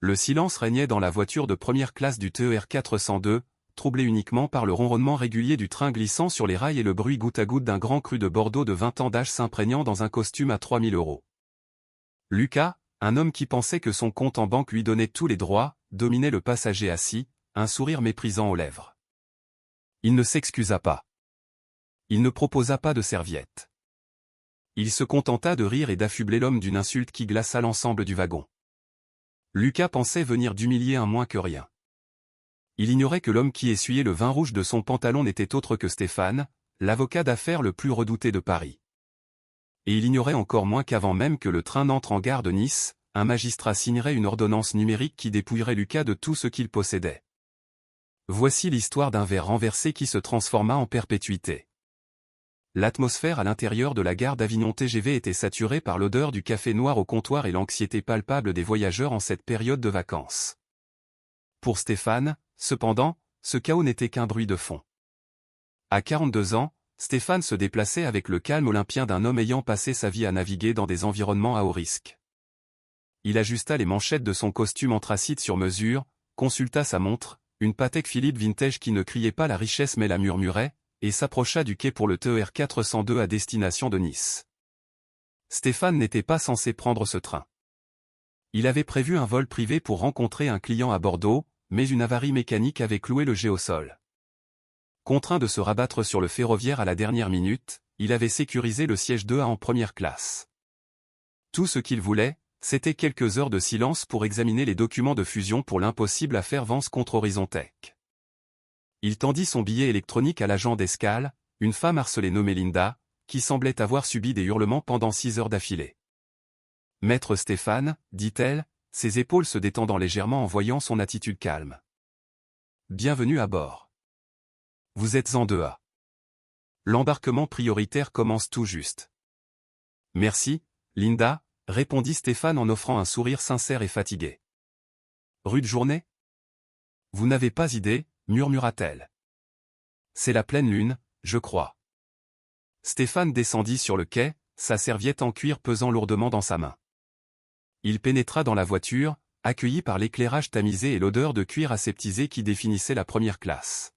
Le silence régnait dans la voiture de première classe du TER 402, troublé uniquement par le ronronnement régulier du train glissant sur les rails et le bruit goutte à goutte d'un grand cru de Bordeaux de 20 ans d'âge s'imprégnant dans un costume à 3000 €. Lucas, un homme qui pensait que son compte en banque lui donnait tous les droits, dominait le passager assis, un sourire méprisant aux lèvres. Il ne s'excusa pas. Il ne proposa pas de serviette. Il se contenta de rire et d'affubler l'homme d'une insulte qui glaça l'ensemble du wagon. Lucas pensait venir d'humilier un moins que rien. Il ignorait que l'homme qui essuyait le vin rouge de son pantalon n'était autre que Stéphane, l'avocat d'affaires le plus redouté de Paris. Et il ignorait encore moins qu'avant même que le train n'entre en gare de Nice, un magistrat signerait une ordonnance numérique qui dépouillerait Lucas de tout ce qu'il possédait. Voici l'histoire d'un ver renversé qui se transforma en perpétuité. L'atmosphère à l'intérieur de la gare d'Avignon TGV était saturée par l'odeur du café noir au comptoir et l'anxiété palpable des voyageurs en cette période de vacances. Pour Stéphane, cependant, ce chaos n'était qu'un bruit de fond. À 42 ans, Stéphane se déplaçait avec le calme olympien d'un homme ayant passé sa vie à naviguer dans des environnements à haut risque. Il ajusta les manchettes de son costume anthracite sur mesure, consulta sa montre, une Patek Philippe vintage qui ne criait pas la richesse mais la murmurait, et s'approcha du quai pour le TER 402 à destination de Nice. Stéphane n'était pas censé prendre ce train. Il avait prévu un vol privé pour rencontrer un client à Bordeaux, mais une avarie mécanique avait cloué le géosol. Contraint de se rabattre sur le ferroviaire à la dernière minute, il avait sécurisé le siège 2A en première classe. Tout ce qu'il voulait, c'était quelques heures de silence pour examiner les documents de fusion pour l'impossible affaire Vance contre Horizontech. Il tendit son billet électronique à l'agent d'escale, une femme harcelée nommée Linda, qui semblait avoir subi des hurlements pendant 6 heures d'affilée. « Maître Stéphane » dit-elle, ses épaules se détendant légèrement en voyant son attitude calme. « Bienvenue à bord. Vous êtes en 2A. L'embarquement prioritaire commence tout juste. »« Merci, Linda » répondit Stéphane en offrant un sourire sincère et fatigué. « Rude journée ? » ?»« Vous n'avez pas idée, » murmura-t-elle. « C'est la pleine lune, je crois. » Stéphane descendit sur le quai, sa serviette en cuir pesant lourdement dans sa main. Il pénétra dans la voiture, accueilli par l'éclairage tamisé et l'odeur de cuir aseptisé qui définissait la première classe.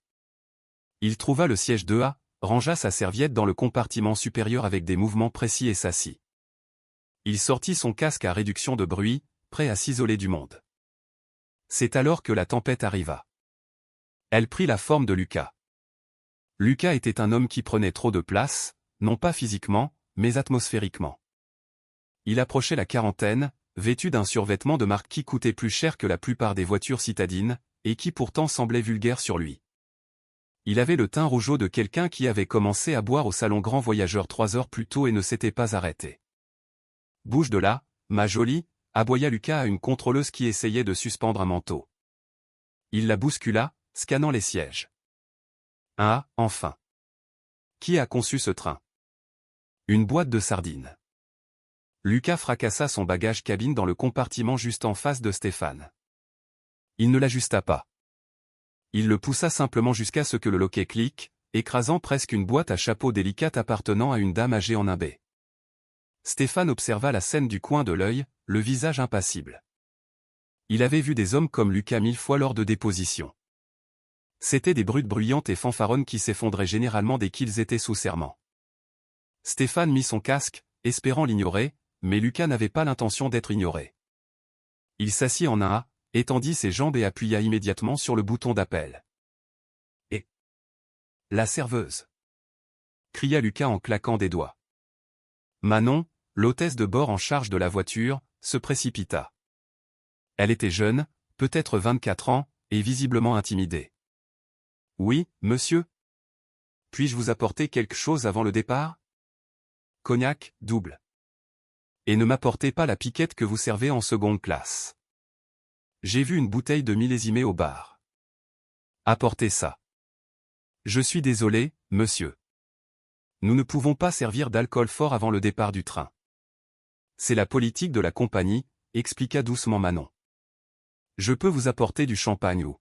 Il trouva le siège 2A, rangea sa serviette dans le compartiment supérieur avec des mouvements précis et s'assit. Il sortit son casque à réduction de bruit, prêt à s'isoler du monde. C'est alors que la tempête arriva. Elle prit la forme de Lucas. Lucas était un homme qui prenait trop de place, non pas physiquement, mais atmosphériquement. Il approchait la quarantaine, vêtu d'un survêtement de marque qui coûtait plus cher que la plupart des voitures citadines, et qui pourtant semblait vulgaire sur lui. Il avait le teint rougeau de quelqu'un qui avait commencé à boire au salon Grand Voyageur 3 heures plus tôt et ne s'était pas arrêté. « Bouge de là, ma jolie » aboya Lucas à une contrôleuse qui essayait de suspendre un manteau. Il la bouscula, scannant les sièges. Ah, enfin. Qui a conçu ce train? Une boîte de sardines. Lucas fracassa son bagage cabine dans le compartiment juste en face de Stéphane. Il ne l'ajusta pas. Il le poussa simplement jusqu'à ce que le loquet clique, écrasant presque une boîte à chapeau délicate appartenant à une dame âgée en imbé. Stéphane observa la scène du coin de l'œil, le visage impassible. Il avait vu des hommes comme Lucas 1000 fois lors de dépositions. C'étaient des brutes bruyantes et fanfaronnes qui s'effondraient généralement dès qu'ils étaient sous serment. Stéphane mit son casque, espérant l'ignorer, mais Lucas n'avait pas l'intention d'être ignoré. Il s'assit en un A, étendit ses jambes et appuya immédiatement sur le bouton d'appel. « Et la serveuse » cria Lucas en claquant des doigts. Manon, l'hôtesse de bord en charge de la voiture, se précipita. Elle était jeune, peut-être 24 ans, et visiblement intimidée. « Oui, monsieur. Puis-je vous apporter quelque chose avant le départ ? Cognac, double. Et ne m'apportez pas la piquette que vous servez en seconde classe. J'ai vu une bouteille de millésimé au bar. Apportez ça. Je suis désolé, monsieur. Nous ne pouvons pas servir d'alcool fort avant le départ du train. C'est la politique de la compagnie, expliqua doucement Manon. Je peux vous apporter du champagne ou...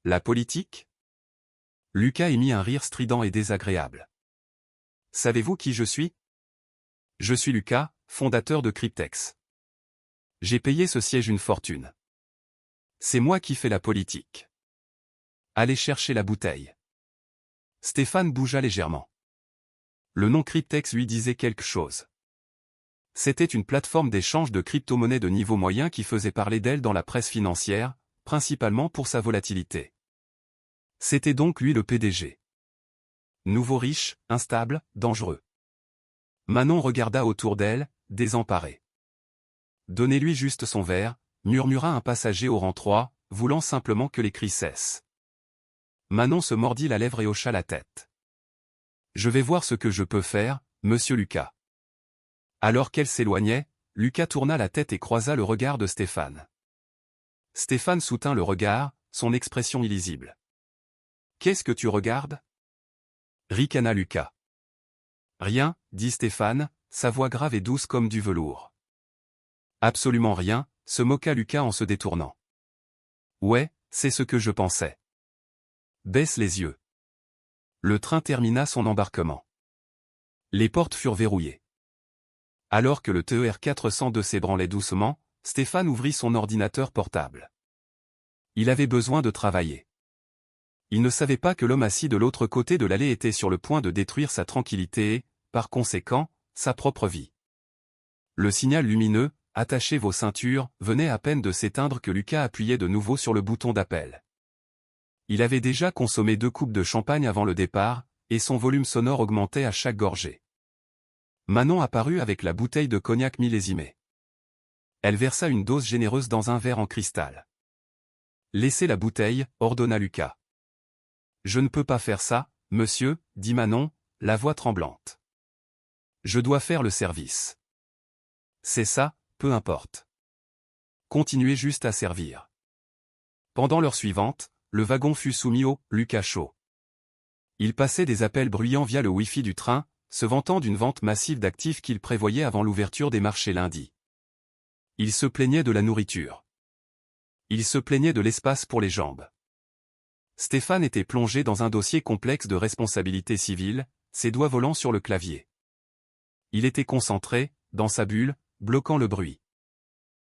La politique ? Lucas émit un rire strident et désagréable. Savez-vous qui je suis ? Je suis Lucas, fondateur de Cryptex. J'ai payé ce siège une fortune. C'est moi qui fais la politique. Allez chercher la bouteille. Stéphane bougea légèrement. Le nom Cryptex lui disait quelque chose. C'était une plateforme d'échange de crypto-monnaies de niveau moyen qui faisait parler d'elle dans la presse financière, principalement pour sa volatilité. C'était donc lui le PDG. Nouveau riche, instable, dangereux. Manon regarda autour d'elle, désemparée. « Donnez-lui juste son verre », murmura un passager au rang 3, voulant simplement que les cris cessent. Manon se mordit la lèvre et hocha la tête. « Je vais voir ce que je peux faire, monsieur Lucas. » Alors qu'elle s'éloignait, Lucas tourna la tête et croisa le regard de Stéphane. Stéphane soutint le regard, son expression illisible. « Qu'est-ce que tu regardes » ricana Lucas. « Rien, » dit Stéphane, sa voix grave et douce comme du velours. « Absolument rien, » se moqua Lucas en se détournant. « Ouais, c'est ce que je pensais. » Baisse les yeux. Le train termina son embarquement. Les portes furent verrouillées. Alors que le TER 402 s'ébranlait doucement, Stéphane ouvrit son ordinateur portable. Il avait besoin de travailler. Il ne savait pas que l'homme assis de l'autre côté de l'allée était sur le point de détruire sa tranquillité et, par conséquent, sa propre vie. Le signal lumineux, « Attachez vos ceintures », venait à peine de s'éteindre que Lucas appuyait de nouveau sur le bouton d'appel. Il avait déjà consommé 2 coupes de champagne avant le départ, et son volume sonore augmentait à chaque gorgée. Manon apparut avec la bouteille de cognac millésimée. Elle versa une dose généreuse dans un verre en cristal. « Laissez la bouteille », ordonna Lucas. « Je ne peux pas faire ça, monsieur, » dit Manon, la voix tremblante. « Je dois faire le service. » C'est ça, peu importe. Continuez juste à servir. Pendant l'heure suivante, le wagon fut soumis au « Lucas Show ». Il passait des appels bruyants via le Wi-Fi du train, se vantant d'une vente massive d'actifs qu'il prévoyait avant l'ouverture des marchés lundi. Il se plaignait de la nourriture. Il se plaignait de l'espace pour les jambes. Stéphane était plongé dans un dossier complexe de responsabilité civile, ses doigts volant sur le clavier. Il était concentré, dans sa bulle, bloquant le bruit.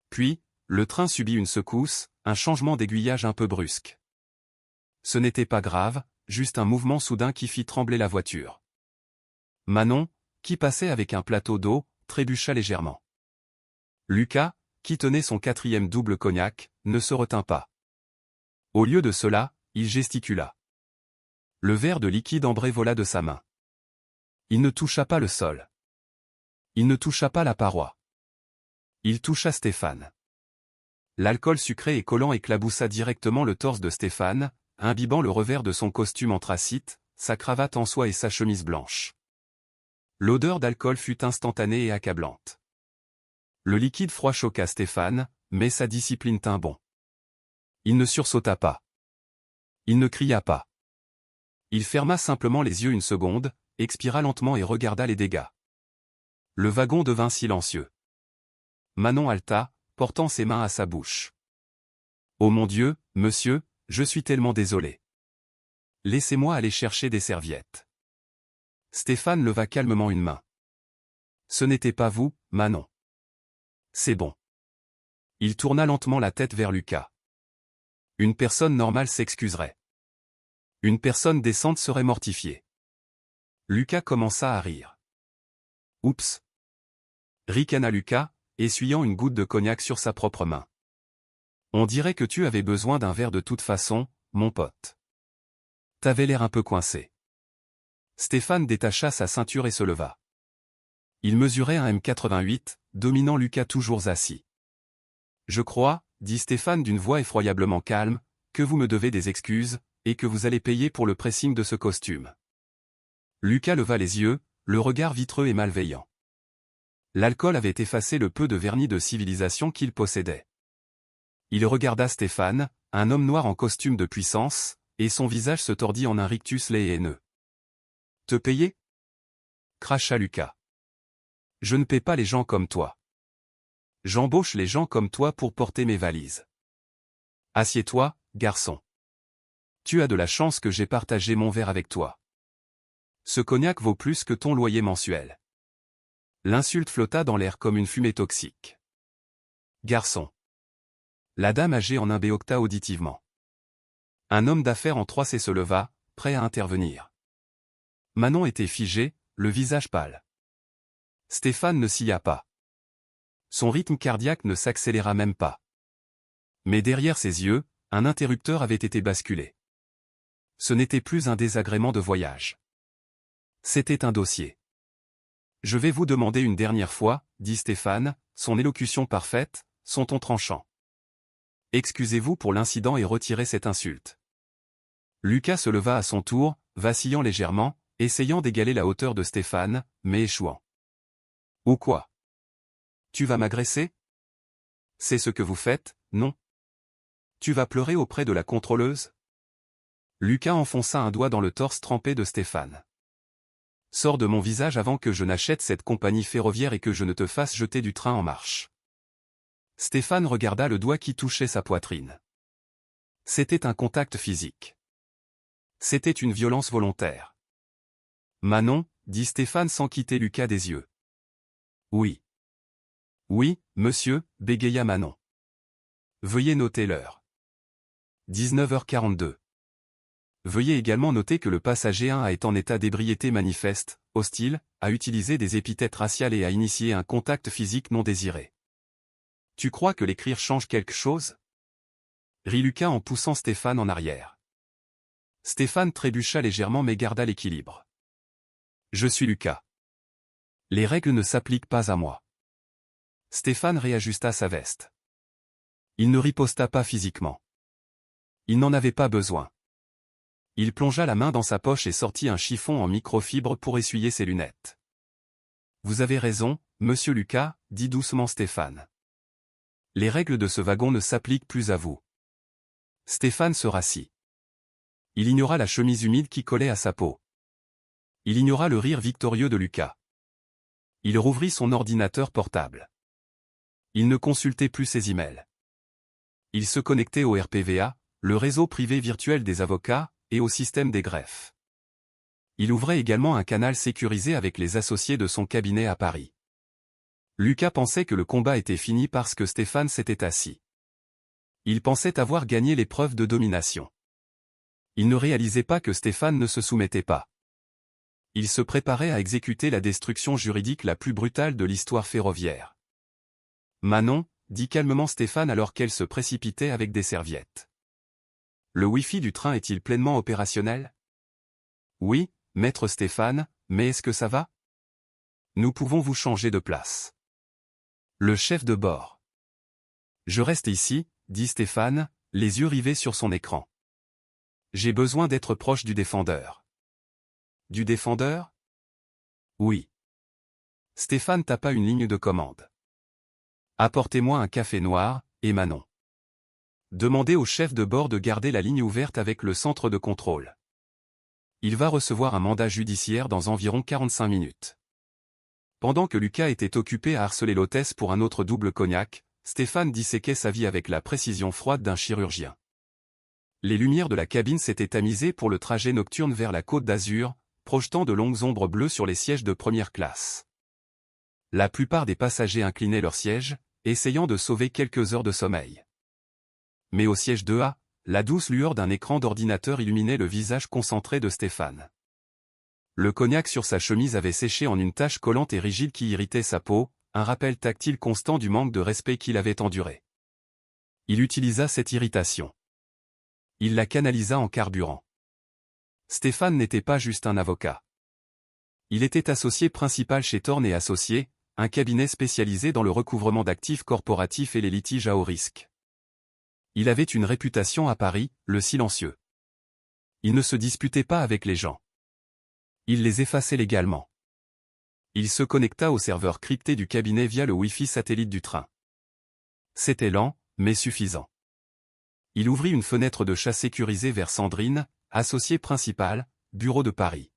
Puis, le train subit une secousse, un changement d'aiguillage un peu brusque. Ce n'était pas grave, juste un mouvement soudain qui fit trembler la voiture. Manon, qui passait avec un plateau d'eau, trébucha légèrement. Lucas, qui tenait son 4e double cognac, ne se retint pas. Au lieu de cela, il gesticula. Le verre de liquide ambré vola de sa main. Il ne toucha pas le sol. Il ne toucha pas la paroi. Il toucha Stéphane. L'alcool sucré et collant éclaboussa directement le torse de Stéphane, imbibant le revers de son costume anthracite, sa cravate en soie et sa chemise blanche. L'odeur d'alcool fut instantanée et accablante. Le liquide froid choqua Stéphane, mais sa discipline tint bon. Il ne sursauta pas. Il ne cria pas. Il ferma simplement les yeux une seconde, expira lentement et regarda les dégâts. Le wagon devint silencieux. Manon halta, portant ses mains à sa bouche. « Oh mon Dieu, monsieur, je suis tellement désolé. Laissez-moi aller chercher des serviettes. » Stéphane leva calmement une main. « Ce n'était pas vous, Manon. C'est bon. » Il tourna lentement la tête vers Lucas. « Une personne normale s'excuserait. Une personne décente serait mortifiée. » Lucas commença à rire. « Oups. » ricana Lucas, essuyant une goutte de cognac sur sa propre main. « On dirait que tu avais besoin d'un verre de toute façon, mon pote. T'avais l'air un peu coincé. » Stéphane détacha sa ceinture et se leva. Il mesurait un M88, dominant Lucas toujours assis. « Je crois, » dit Stéphane d'une voix effroyablement calme, « que vous me devez des excuses, et que vous allez payer pour le pressing de ce costume. » Lucas leva les yeux, le regard vitreux et malveillant. L'alcool avait effacé le peu de vernis de civilisation qu'il possédait. Il regarda Stéphane, un homme noir en costume de puissance, et son visage se tordit en un rictus laid et haineux. « Te payer » cracha Lucas. « Je ne paie pas les gens comme toi. J'embauche les gens comme toi pour porter mes valises. Assieds-toi, garçon. Tu as de la chance que j'ai partagé mon verre avec toi. Ce cognac vaut plus que ton loyer mensuel. » L'insulte flotta dans l'air comme une fumée toxique. « Garçon. La dame âgée en imbéocta auditivement. Un homme d'affaires en 3C se leva, prêt à intervenir. Manon était figée, le visage pâle. Stéphane ne sia pas. Son rythme cardiaque ne s'accéléra même pas. Mais derrière ses yeux, un interrupteur avait été basculé. Ce n'était plus un désagrément de voyage. C'était un dossier. Je vais vous demander une dernière fois, dit Stéphane, son élocution parfaite, son ton tranchant. Excusez-vous pour l'incident et retirez cette insulte. Lucas se leva à son tour, vacillant légèrement, essayant d'égaler la hauteur de Stéphane, mais échouant. Ou quoi? Tu vas m'agresser? C'est ce que vous faites, non? Tu vas pleurer auprès de la contrôleuse? Lucas enfonça un doigt dans le torse trempé de Stéphane. Sors de mon visage avant que je n'achète cette compagnie ferroviaire et que je ne te fasse jeter du train en marche. Stéphane regarda le doigt qui touchait sa poitrine. C'était un contact physique. C'était une violence volontaire. Manon, dit Stéphane sans quitter Lucas des yeux. Oui. Oui, monsieur, bégaya Manon. Veuillez noter l'heure. 19h42. Veuillez également noter que le passager 1 est en état d'ébriété manifeste, hostile, a utilisé des épithètes raciales et a initié un contact physique non désiré. Tu crois que l'écrire change quelque chose? Rit Lucas en poussant Stéphane en arrière. Stéphane trébucha légèrement mais garda l'équilibre. Je suis Lucas. Les règles ne s'appliquent pas à moi. Stéphane réajusta sa veste. Il ne riposta pas physiquement. Il n'en avait pas besoin. Il plongea la main dans sa poche et sortit un chiffon en microfibre pour essuyer ses lunettes. Vous avez raison, monsieur Lucas, dit doucement Stéphane. Les règles de ce wagon ne s'appliquent plus à vous. Stéphane se rassit. Il ignora la chemise humide qui collait à sa peau. Il ignora le rire victorieux de Lucas. Il rouvrit son ordinateur portable. Il ne consultait plus ses emails. Il se connectait au RPVA, le réseau privé virtuel des avocats, et au système des greffes. Il ouvrait également un canal sécurisé avec les associés de son cabinet à Paris. Lucas pensait que le combat était fini parce que Stéphane s'était assis. Il pensait avoir gagné l'épreuve de domination. Il ne réalisait pas que Stéphane ne se soumettait pas. Il se préparait à exécuter la destruction juridique la plus brutale de l'histoire ferroviaire. Manon, dit calmement Stéphane alors qu'elle se précipitait avec des serviettes. Le Wi-Fi du train est-il pleinement opérationnel? Oui, maître Stéphane, mais est-ce que ça va? Nous pouvons vous changer de place. Le chef de bord. Je reste ici, dit Stéphane, les yeux rivés sur son écran. J'ai besoin d'être proche du défendeur. Du défendeur? Oui. Stéphane tapa une ligne de commande. Apportez-moi un café noir, et Manon. Demandez au chef de bord de garder la ligne ouverte avec le centre de contrôle. Il va recevoir un mandat judiciaire dans environ 45 minutes. Pendant que Lucas était occupé à harceler l'hôtesse pour un autre double cognac, Stéphane disséquait sa vie avec la précision froide d'un chirurgien. Les lumières de la cabine s'étaient tamisées pour le trajet nocturne vers la Côte d'Azur, projetant de longues ombres bleues sur les sièges de première classe. La plupart des passagers inclinaient leurs sièges, essayant de sauver quelques heures de sommeil. Mais au siège 2A, la douce lueur d'un écran d'ordinateur illuminait le visage concentré de Stéphane. Le cognac sur sa chemise avait séché en une tache collante et rigide qui irritait sa peau, un rappel tactile constant du manque de respect qu'il avait enduré. Il utilisa cette irritation. Il la canalisa en carburant. Stéphane n'était pas juste un avocat. Il était associé principal chez Thorne et Associés, un cabinet spécialisé dans le recouvrement d'actifs corporatifs et les litiges à haut risque. Il avait une réputation à Paris, le silencieux. Il ne se disputait pas avec les gens. Il les effaçait légalement. Il se connecta au serveur crypté du cabinet via le Wi-Fi satellite du train. C'était lent, mais suffisant. Il ouvrit une fenêtre de chat sécurisée vers Sandrine, associée principale, bureau de Paris.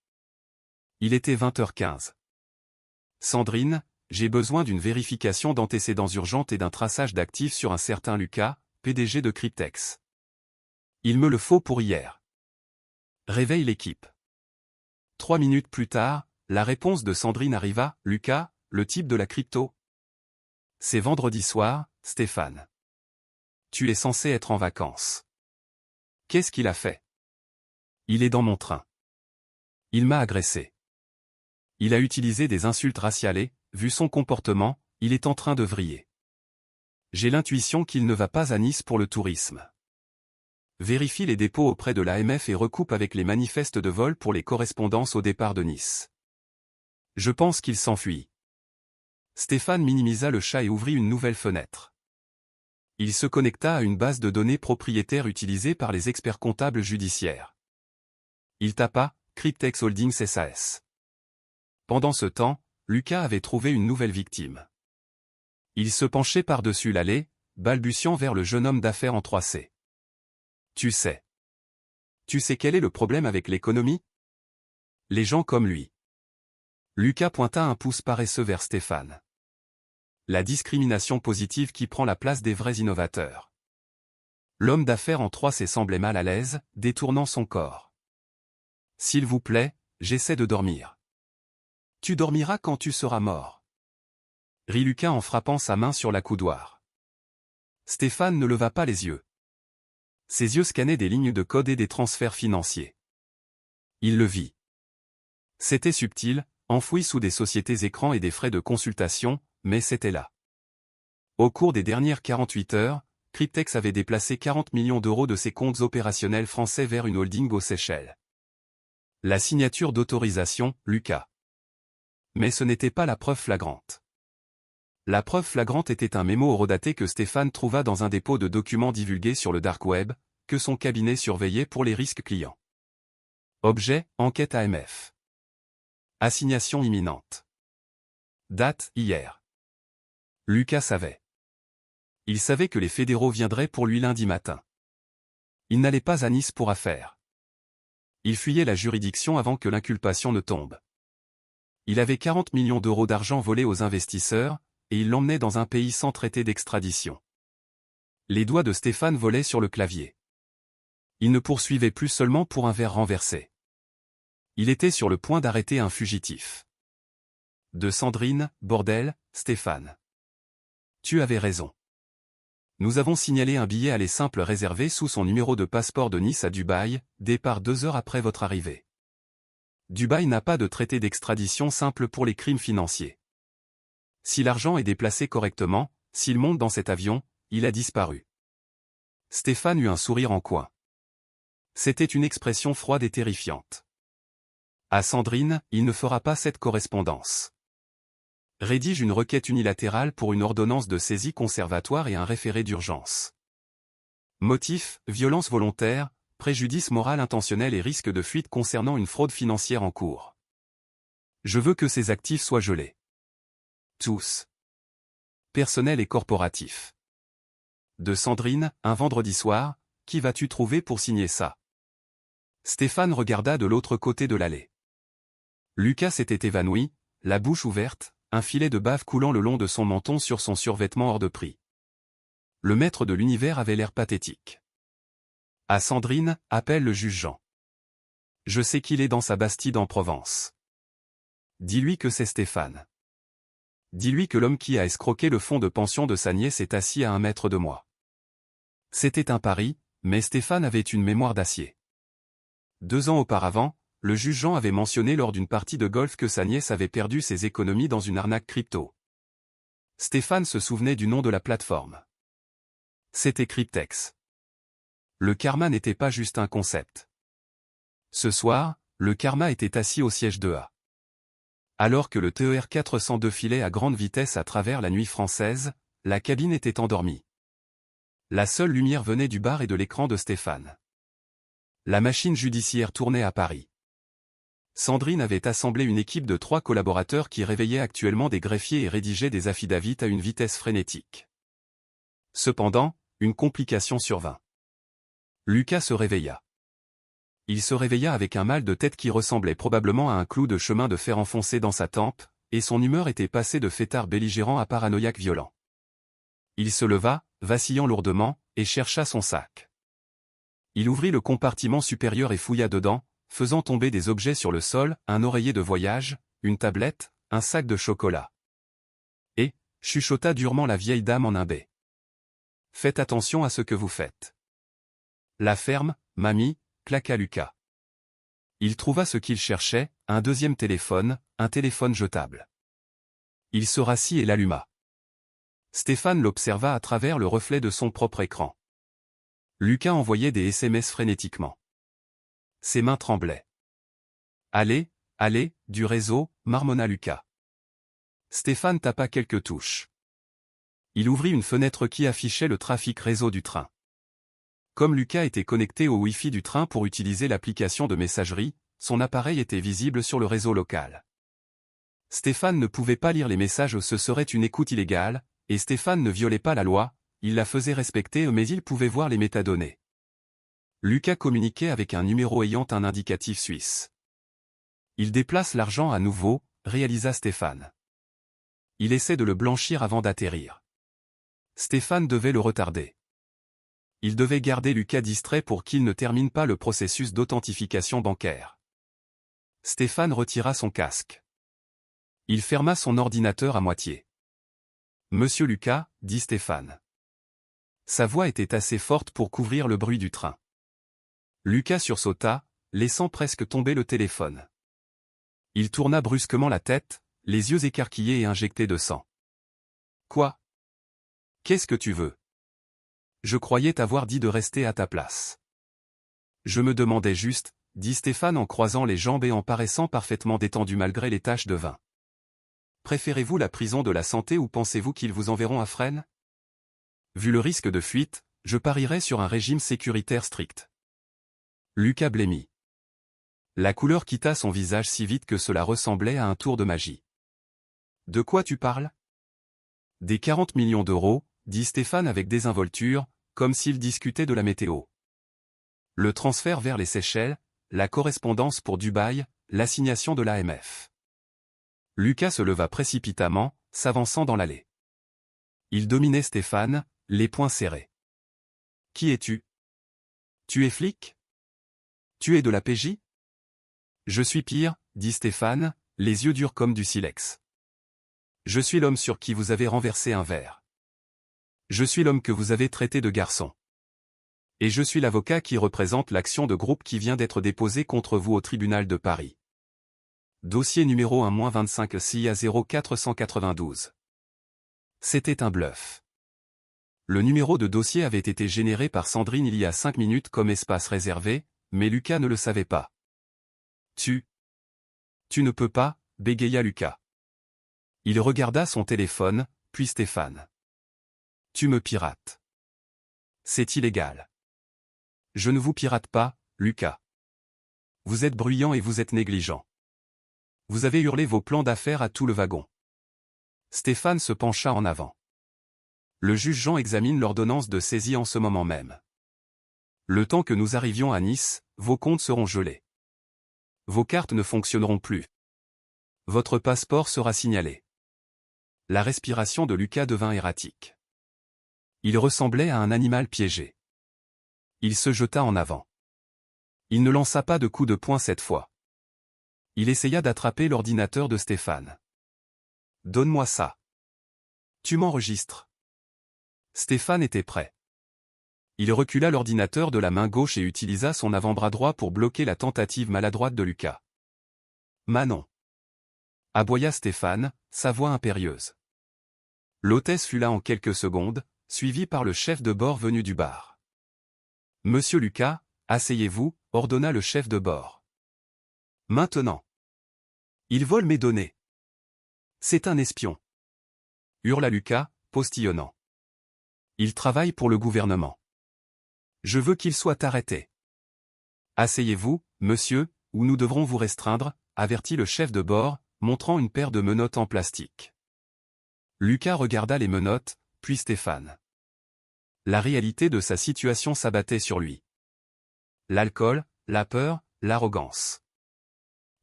Il était 20h15. Sandrine, j'ai besoin d'une vérification d'antécédents urgentes et d'un traçage d'actifs sur un certain Lucas, PDG de Cryptex. Il me le faut pour hier. Réveille l'équipe. 3 minutes plus tard, la réponse de Sandrine arriva, Lucas, le type de la crypto. C'est vendredi soir, Stéphane. tu es censé être en vacances. Qu'est-ce qu'il a fait? Il est dans mon train. Il m'a agressé. Il a utilisé des insultes raciales et, vu son comportement, il est en train de vriller. J'ai l'intuition qu'il ne va pas à Nice pour le tourisme. Vérifie les dépôts auprès de l'AMF et recoupe avec les manifestes de vol pour les correspondances au départ de Nice. Je pense qu'il s'enfuit. Stéphane minimisa le chat et ouvrit une nouvelle fenêtre. Il se connecta à une base de données propriétaire utilisée par les experts comptables judiciaires. Il tapa « Cryptex Holdings SAS ». Pendant ce temps, Lucas avait trouvé une nouvelle victime. Il se penchait par-dessus l'allée, balbutiant vers le jeune homme d'affaires en 3C. Tu sais quel est le problème avec l'économie? Les gens comme lui. Lucas pointa un pouce paresseux vers Stéphane. La discrimination positive qui prend la place des vrais innovateurs. L'homme d'affaires en 3C semblait mal à l'aise, détournant son corps. S'il vous plaît, j'essaie de dormir. Tu dormiras quand tu seras mort. Rit Lucas en frappant sa main sur la coudoir. Stéphane ne leva pas les yeux. Ses yeux scannaient des lignes de code et des transferts financiers. Il le vit. C'était subtil, enfoui sous des sociétés écrans et des frais de consultation, mais c'était là. Au cours des dernières 48 heures, Cryptex avait déplacé 40 millions d'euros de ses comptes opérationnels français vers une holding aux Seychelles. La signature d'autorisation, Lucas. Mais ce n'était pas la preuve flagrante. La preuve flagrante était un mémo horodaté que Stéphane trouva dans un dépôt de documents divulgués sur le dark web, que son cabinet surveillait pour les risques clients. Objet, enquête AMF. Assignation imminente. Date, hier. Lucas savait. Il savait que les fédéraux viendraient pour lui lundi matin. Il n'allait pas à Nice pour affaires. Il fuyait la juridiction avant que l'inculpation ne tombe. Il avait 40 millions d'euros d'argent volé aux investisseurs, et il l'emmenait dans un pays sans traité d'extradition. Les doigts de Stéphane volaient sur le clavier. Il ne poursuivait plus seulement pour un verre renversé. Il était sur le point d'arrêter un fugitif. De Sandrine, bordel, Stéphane. Tu avais raison. Nous avons signalé un billet aller simple réservé sous son numéro de passeport de Nice à Dubaï, départ 2 heures après votre arrivée. Dubaï n'a pas de traité d'extradition simple pour les crimes financiers. Si l'argent est déplacé correctement, s'il monte dans cet avion, il a disparu. Stéphane eut un sourire en coin. C'était une expression froide et terrifiante. À Sandrine, il ne fera pas cette correspondance. Rédige une requête unilatérale pour une ordonnance de saisie conservatoire et un référé d'urgence. Motif, violence volontaire, préjudice moral intentionnel et risque de fuite concernant une fraude financière en cours. Je veux que ces actifs soient gelés. Tous. Personnel et corporatif. De Sandrine, un vendredi soir, qui vas-tu trouver pour signer ça? Stéphane regarda de l'autre côté de l'allée. Lucas s'était évanoui, la bouche ouverte, un filet de bave coulant le long de son menton sur son survêtement hors de prix. Le maître de l'univers avait l'air pathétique. À Sandrine, appelle le juge Jean. Je sais qu'il est dans sa bastide en Provence. Dis-lui que c'est Stéphane. Dis-lui que l'homme qui a escroqué le fonds de pension de sa nièce est assis à 1 mètre de moi. C'était un pari, mais Stéphane avait une mémoire d'acier. 2 ans auparavant, le juge Jean avait mentionné lors d'une partie de golf que sa nièce avait perdu ses économies dans une arnaque crypto. Stéphane se souvenait du nom de la plateforme. C'était Cryptex. Le karma n'était pas juste un concept. Ce soir, le karma était assis au siège 2A. Alors que le TER 402 filait à grande vitesse à travers la nuit française, la cabine était endormie. La seule lumière venait du bar et de l'écran de Stéphane. La machine judiciaire tournait à Paris. Sandrine avait assemblé une équipe de 3 collaborateurs qui réveillaient actuellement des greffiers et rédigeaient des affidavits à une vitesse frénétique. Cependant, une complication survint. Lucas se réveilla. Il se réveilla avec un mal de tête qui ressemblait probablement à un clou de chemin de fer enfoncé dans sa tempe, et son humeur était passée de fêtard belligérant à paranoïaque violent. Il se leva, vacillant lourdement, et chercha son sac. Il ouvrit le compartiment supérieur et fouilla dedans, faisant tomber des objets sur le sol, un oreiller de voyage, une tablette, un sac de chocolat. Et, chuchota durement la vieille dame en imbé. faites attention à ce que vous faites. La ferme, mamie, claqua Lucas. Il trouva ce qu'il cherchait, un deuxième téléphone, un téléphone jetable. Il se rassit et l'alluma. Stéphane l'observa à travers le reflet de son propre écran. Lucas envoyait des SMS frénétiquement. Ses mains tremblaient. Allez, allez, du réseau, marmonna Lucas. Stéphane tapa quelques touches. Il ouvrit une fenêtre qui affichait le trafic réseau du train. Comme Lucas était connecté au Wi-Fi du train pour utiliser l'application de messagerie, son appareil était visible sur le réseau local. Stéphane ne pouvait pas lire les messages, ce serait une écoute illégale, et Stéphane ne violait pas la loi, il la faisait respecter mais il pouvait voir les métadonnées. Lucas communiquait avec un numéro ayant un indicatif suisse. Il déplace l'argent à nouveau, réalisa Stéphane. Il essaie de le blanchir avant d'atterrir. Stéphane devait le retarder. Il devait garder Lucas distrait pour qu'il ne termine pas le processus d'authentification bancaire. Stéphane retira son casque. Il ferma son ordinateur à moitié. « Monsieur Lucas » dit Stéphane. Sa voix était assez forte pour couvrir le bruit du train. Lucas sursauta, laissant presque tomber le téléphone. Il tourna brusquement la tête, les yeux écarquillés et injectés de sang. « Quoi ? Qu'est-ce que tu veux ? Je croyais t'avoir dit de rester à ta place. »« Je me demandais juste, » dit Stéphane en croisant les jambes et en paraissant parfaitement détendu malgré les taches de vin. « Préférez-vous la prison de la santé ou pensez-vous qu'ils vous enverront à Fresnes ? Vu le risque de fuite, je parierais sur un régime sécuritaire strict. » Lucas blêmit. La couleur quitta son visage si vite que cela ressemblait à un tour de magie. « De quoi tu parles ? » Des 40 millions d'euros, dit Stéphane avec désinvolture, comme s'il discutait de la météo. Le transfert vers les Seychelles, la correspondance pour Dubaï, l'assignation de l'AMF. Lucas se leva précipitamment, s'avançant dans l'allée. Il dominait Stéphane, les poings serrés. « Qui es-tu ? Tu es flic ? Tu es de la PJ ? » « Je suis pire, » dit Stéphane, les yeux durs comme du silex. « Je suis l'homme sur qui vous avez renversé un verre. Je suis l'homme que vous avez traité de garçon. Et je suis l'avocat qui représente l'action de groupe qui vient d'être déposée contre vous au tribunal de Paris. Dossier numéro 1-25 CIA 0492. C'était un bluff. Le numéro de dossier avait été généré par Sandrine il y a 5 minutes comme espace réservé, mais Lucas ne le savait pas. Tu ne peux pas, bégaya Lucas. Il regarda son téléphone, puis Stéphane. Tu me pirates. C'est illégal. Je ne vous pirate pas, Lucas. Vous êtes bruyant et vous êtes négligent. Vous avez hurlé vos plans d'affaires à tout le wagon. Stéphane se pencha en avant. Le juge Jean examine l'ordonnance de saisie en ce moment même. Le temps que nous arrivions à Nice, vos comptes seront gelés. Vos cartes ne fonctionneront plus. Votre passeport sera signalé. La respiration de Lucas devint erratique. Il ressemblait à un animal piégé. Il se jeta en avant. Il ne lança pas de coup de poing cette fois. Il essaya d'attraper l'ordinateur de Stéphane. « Donne-moi ça. Tu m'enregistres. » Stéphane était prêt. Il recula l'ordinateur de la main gauche et utilisa son avant-bras droit pour bloquer la tentative maladroite de Lucas. « Manon !» aboya Stéphane, sa voix impérieuse. L'hôtesse fut là en quelques secondes, suivie par le chef de bord venu du bar. « Monsieur Lucas, asseyez-vous » ordonna le chef de bord. « Maintenant. Il vole mes données. C'est un espion. » hurla Lucas, postillonnant. « Il travaille pour le gouvernement. Je veux qu'il soit arrêté. »« Asseyez-vous, monsieur, ou nous devrons vous restreindre » avertit le chef de bord, montrant une paire de menottes en plastique. Lucas regarda les menottes, puis Stéphane. La réalité de sa situation s'abattait sur lui. L'alcool, la peur, l'arrogance.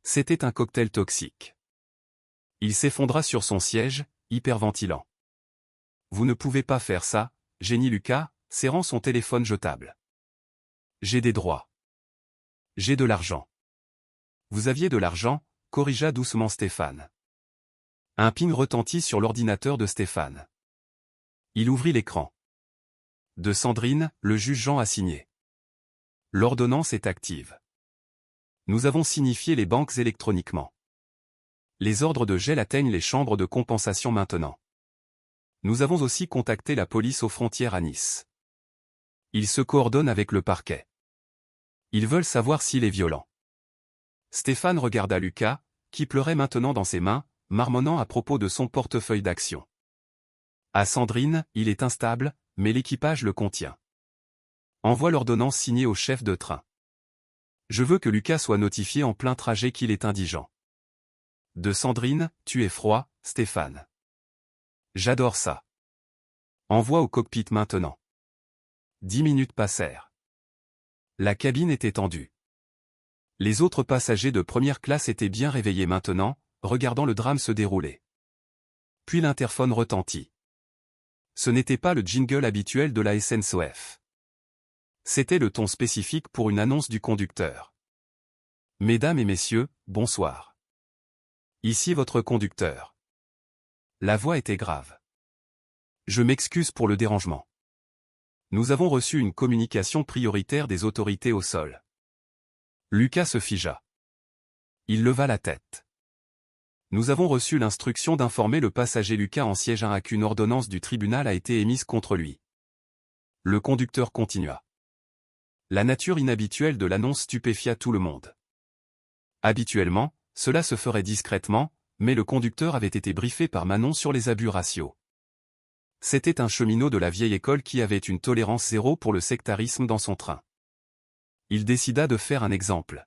C'était un cocktail toxique. Il s'effondra sur son siège, hyperventilant. « Vous ne pouvez pas faire ça » gémit Lucas, serrant son téléphone jetable. « J'ai des droits. J'ai de l'argent. » « Vous aviez de l'argent » corrigea doucement Stéphane. Un ping retentit sur l'ordinateur de Stéphane. Il ouvrit l'écran. De Sandrine, le juge Jean a signé. L'ordonnance est active. Nous avons signifié les banques électroniquement. Les ordres de gel atteignent les chambres de compensation maintenant. Nous avons aussi contacté la police aux frontières à Nice. Ils se coordonnent avec le parquet. Ils veulent savoir s'il est violent. Stéphane regarda Lucas, qui pleurait maintenant dans ses mains, marmonnant à propos de son portefeuille d'actions. À Sandrine, il est instable, mais l'équipage le contient. Envoie l'ordonnance signée au chef de train. Je veux que Lucas soit notifié en plein trajet qu'il est indigent. De Sandrine, tu es froid, Stéphane. J'adore ça. Envoie au cockpit maintenant. 10 minutes passèrent. La cabine était tendue. Les autres passagers de première classe étaient bien réveillés maintenant, regardant le drame se dérouler. Puis l'interphone retentit. Ce n'était pas le jingle habituel de la SNCF. C'était le ton spécifique pour une annonce du conducteur. Mesdames et messieurs, bonsoir. Ici votre conducteur. La voix était grave. Je m'excuse pour le dérangement. Nous avons reçu une communication prioritaire des autorités au sol. Lucas se figea. Il leva la tête. Nous avons reçu l'instruction d'informer le passager Lucas en siège 1 qu'une ordonnance du tribunal a été émise contre lui. Le conducteur continua. La nature inhabituelle de l'annonce stupéfia tout le monde. Habituellement, cela se ferait discrètement, mais le conducteur avait été briefé par Manon sur les abus raciaux. C'était un cheminot de la vieille école qui avait une tolérance zéro pour le sectarisme dans son train. Il décida de faire un exemple.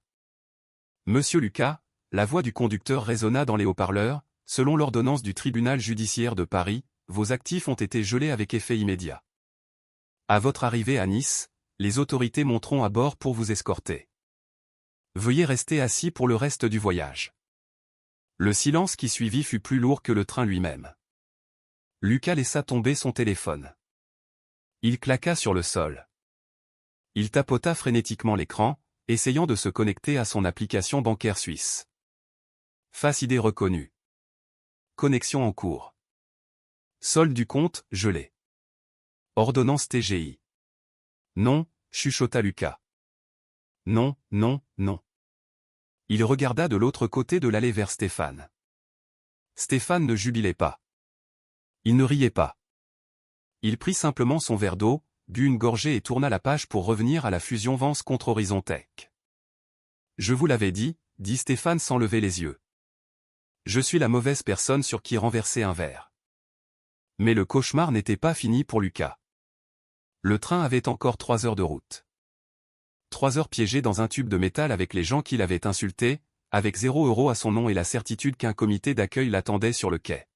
Monsieur Lucas, la voix du conducteur résonna dans les haut-parleurs, selon l'ordonnance du tribunal judiciaire de Paris, vos actifs ont été gelés avec effet immédiat. À votre arrivée à Nice, les autorités monteront à bord pour vous escorter. Veuillez rester assis pour le reste du voyage. Le silence qui suivit fut plus lourd que le train lui-même. Lucas laissa tomber son téléphone. Il claqua sur le sol. Il tapota frénétiquement l'écran, essayant de se connecter à son application bancaire suisse. Face ID reconnue. Connexion en cours. Solde du compte, gelé. Ordonnance TGI. Non, chuchota Lucas. Non, non, non. Il regarda de l'autre côté de l'allée vers Stéphane. Stéphane ne jubilait pas. Il ne riait pas. Il prit simplement son verre d'eau, but une gorgée et tourna la page pour revenir à la fusion Vence contre Horizontech. Je vous l'avais dit Stéphane sans lever les yeux. Je suis la mauvaise personne sur qui renverser un verre. Mais le cauchemar n'était pas fini pour Lucas. Le train avait encore 3 heures de route. 3 heures piégées dans un tube de métal avec les gens qui l'avaient insulté, avec 0 € à son nom et la certitude qu'un comité d'accueil l'attendait sur le quai.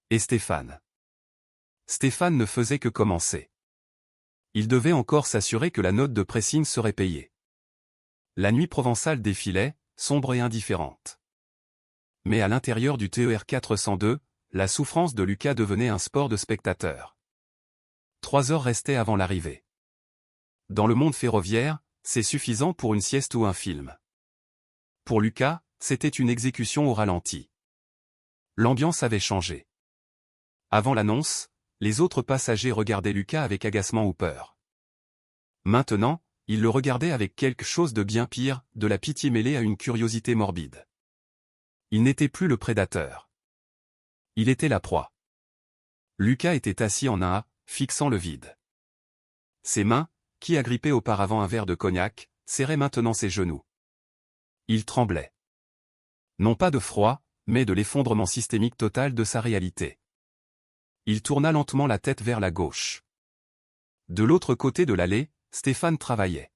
Et Stéphane. Stéphane ne faisait que commencer. Il devait encore s'assurer que la note de pressing serait payée. La nuit provençale défilait, sombre et indifférente. Mais à l'intérieur du TER 402, la souffrance de Lucas devenait un sport de spectateur. 3 heures restaient avant l'arrivée. Dans le monde ferroviaire, c'est suffisant pour une sieste ou un film. Pour Lucas, c'était une exécution au ralenti. L'ambiance avait changé. Avant l'annonce, les autres passagers regardaient Lucas avec agacement ou peur. Maintenant, ils le regardaient avec quelque chose de bien pire, de la pitié mêlée à une curiosité morbide. Il n'était plus le prédateur. Il était la proie. Lucas était assis en un A, fixant le vide. Ses mains, qui agrippaient auparavant un verre de cognac, serraient maintenant ses genoux. Il tremblait. Non pas de froid, mais de l'effondrement systémique total de sa réalité. Il tourna lentement la tête vers la gauche. De l'autre côté de l'allée, Stéphane travaillait.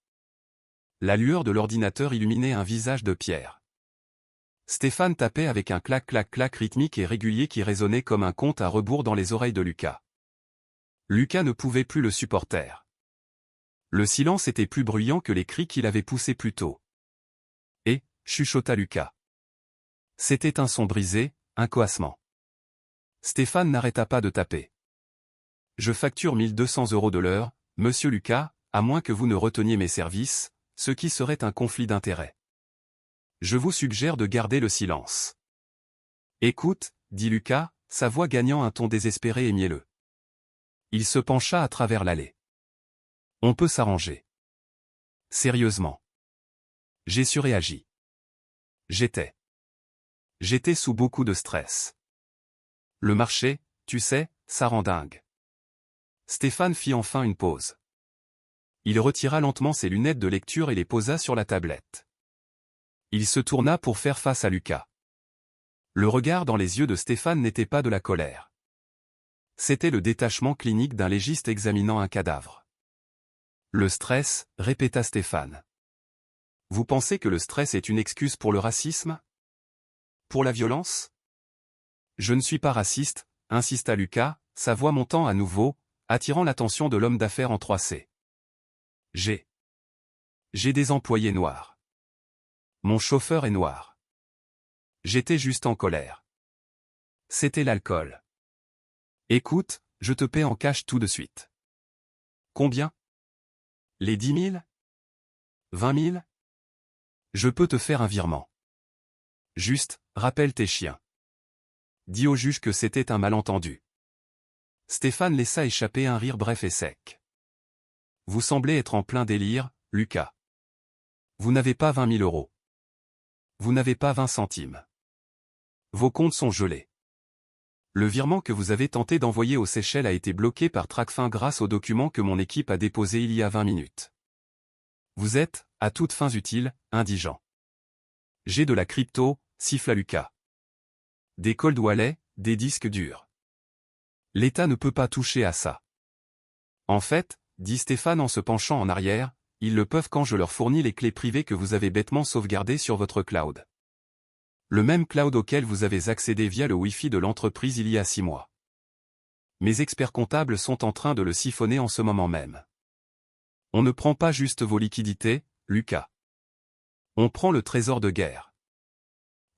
La lueur de l'ordinateur illuminait un visage de pierre. Stéphane tapait avec un clac-clac-clac rythmique et régulier qui résonnait comme un compte à rebours dans les oreilles de Lucas. Lucas ne pouvait plus le supporter. Le silence était plus bruyant que les cris qu'il avait poussés plus tôt. Et, chuchota Lucas. C'était un son brisé, un coassement. Stéphane n'arrêta pas de taper. Je facture 1200 € de l'heure, monsieur Lucas, à moins que vous ne reteniez mes services, ce qui serait un conflit d'intérêts. Je vous suggère de garder le silence. Écoute, dit Lucas, sa voix gagnant un ton désespéré et mielleux. Il se pencha à travers l'allée. On peut s'arranger. Sérieusement. J'ai surréagi. J'étais sous beaucoup de stress. Le marché, tu sais, ça rend dingue. Stéphane fit enfin une pause. Il retira lentement ses lunettes de lecture et les posa sur la tablette. Il se tourna pour faire face à Lucas. Le regard dans les yeux de Stéphane n'était pas de la colère. C'était le détachement clinique d'un légiste examinant un cadavre. Le stress, répéta Stéphane. Vous pensez que le stress est une excuse pour le racisme? Pour la violence? Je ne suis pas raciste, insista Lucas, sa voix montant à nouveau, attirant l'attention de l'homme d'affaires en 3C. J'ai des employés noirs. Mon chauffeur est noir. J'étais juste en colère. C'était l'alcool. Écoute, je te paie en cash tout de suite. Combien? Les 10 000? 20 000? Je peux te faire un virement. Juste, rappelle tes chiens. Dis au juge que c'était un malentendu. Stéphane laissa échapper un rire bref et sec. Vous semblez être en plein délire, Lucas. Vous n'avez pas 20 000 euros. Vous n'avez pas 20 centimes. Vos comptes sont gelés. Le virement que vous avez tenté d'envoyer aux Seychelles a été bloqué par Tracfin grâce au document que mon équipe a déposé il y a 20 minutes. Vous êtes, à toutes fins utiles, indigent. J'ai de la crypto, siffla Lucas. Des cold wallets, des disques durs. L'État ne peut pas toucher à ça. En fait, dit Stéphane en se penchant en arrière, ils le peuvent quand je leur fournis les clés privées que vous avez bêtement sauvegardées sur votre cloud. Le même cloud auquel vous avez accédé via le Wi-Fi de l'entreprise il y a 6 mois. Mes experts comptables sont en train de le siphonner en ce moment même. On ne prend pas juste vos liquidités, Lucas. On prend le trésor de guerre.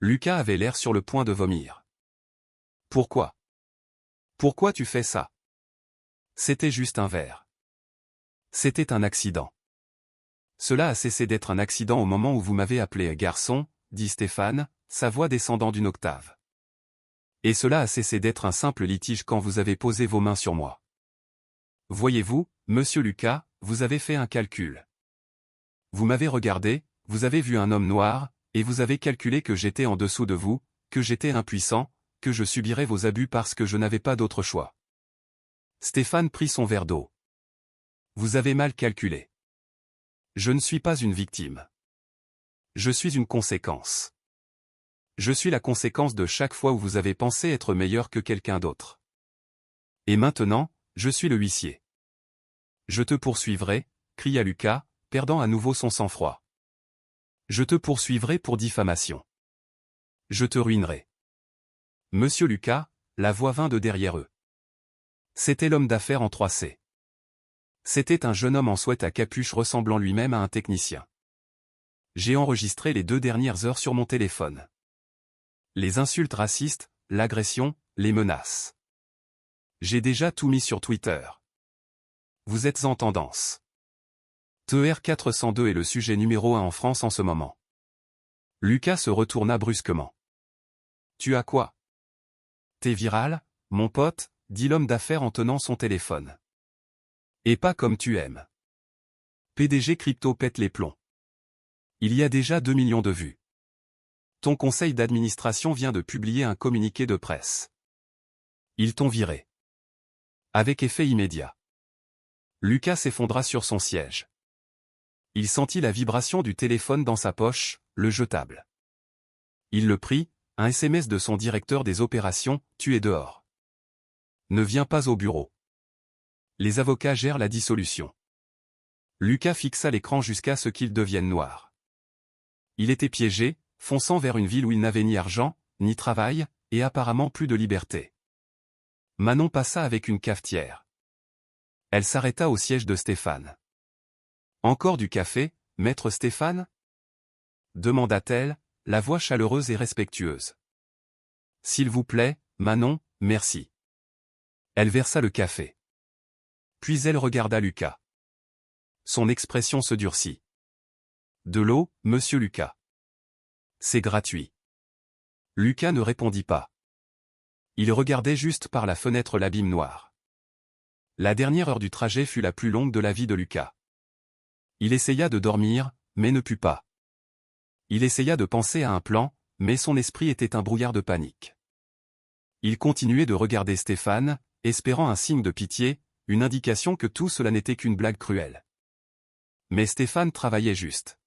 Lucas avait l'air sur le point de vomir. Pourquoi? Pourquoi tu fais ça? C'était juste un verre. C'était un accident. Cela a cessé d'être un accident au moment où vous m'avez appelé garçon, dit Stéphane, sa voix descendant d'une octave. Et cela a cessé d'être un simple litige quand vous avez posé vos mains sur moi. Voyez-vous, monsieur Lucas, vous avez fait un calcul. Vous m'avez regardé, vous avez vu un homme noir, et vous avez calculé que j'étais en dessous de vous, que j'étais impuissant, que je subirais vos abus parce que je n'avais pas d'autre choix. Stéphane prit son verre d'eau. Vous avez mal calculé. Je ne suis pas une victime. Je suis une conséquence. Je suis la conséquence de chaque fois où vous avez pensé être meilleur que quelqu'un d'autre. Et maintenant, je suis le huissier. Je te poursuivrai, cria Lucas, perdant à nouveau son sang-froid. Je te poursuivrai pour diffamation. Je te ruinerai. Monsieur Lucas, la voix vint de derrière eux. C'était l'homme d'affaires en 3C. C'était un jeune homme en sweat à capuche ressemblant lui-même à un technicien. J'ai enregistré les 2 dernières heures sur mon téléphone. Les insultes racistes, l'agression, les menaces. J'ai déjà tout mis sur Twitter. Vous êtes en tendance. TER 402 est le sujet numéro 1 en France en ce moment. Lucas se retourna brusquement. Tu as quoi? T'es viral, mon pote, dit l'homme d'affaires en tenant son téléphone. Et pas comme tu aimes. PDG Crypto pète les plombs. Il y a déjà 2 millions de vues. Ton conseil d'administration vient de publier un communiqué de presse. Ils t'ont viré. Avec effet immédiat. Lucas s'effondra sur son siège. Il sentit la vibration du téléphone dans sa poche, le jetable. Il le prit, un SMS de son directeur des opérations, tu es dehors. Ne viens pas au bureau. Les avocats gèrent la dissolution. Lucas fixa l'écran jusqu'à ce qu'il devienne noir. Il était piégé, fonçant vers une ville où il n'avait ni argent, ni travail, et apparemment plus de liberté. Manon passa avec une cafetière. Elle s'arrêta au siège de Stéphane. Encore du café, maître Stéphane? Demanda-t-elle, la voix chaleureuse et respectueuse. S'il vous plaît, Manon, merci. Elle versa le café. Puis elle regarda Lucas. Son expression se durcit. De l'eau, monsieur Lucas. C'est gratuit. Lucas ne répondit pas. Il regardait juste par la fenêtre l'abîme noir. La dernière heure du trajet fut la plus longue de la vie de Lucas. Il essaya de dormir, mais ne put pas. Il essaya de penser à un plan, mais son esprit était un brouillard de panique. Il continuait de regarder Stéphane, espérant un signe de pitié, une indication que tout cela n'était qu'une blague cruelle. Mais Stéphane travaillait juste.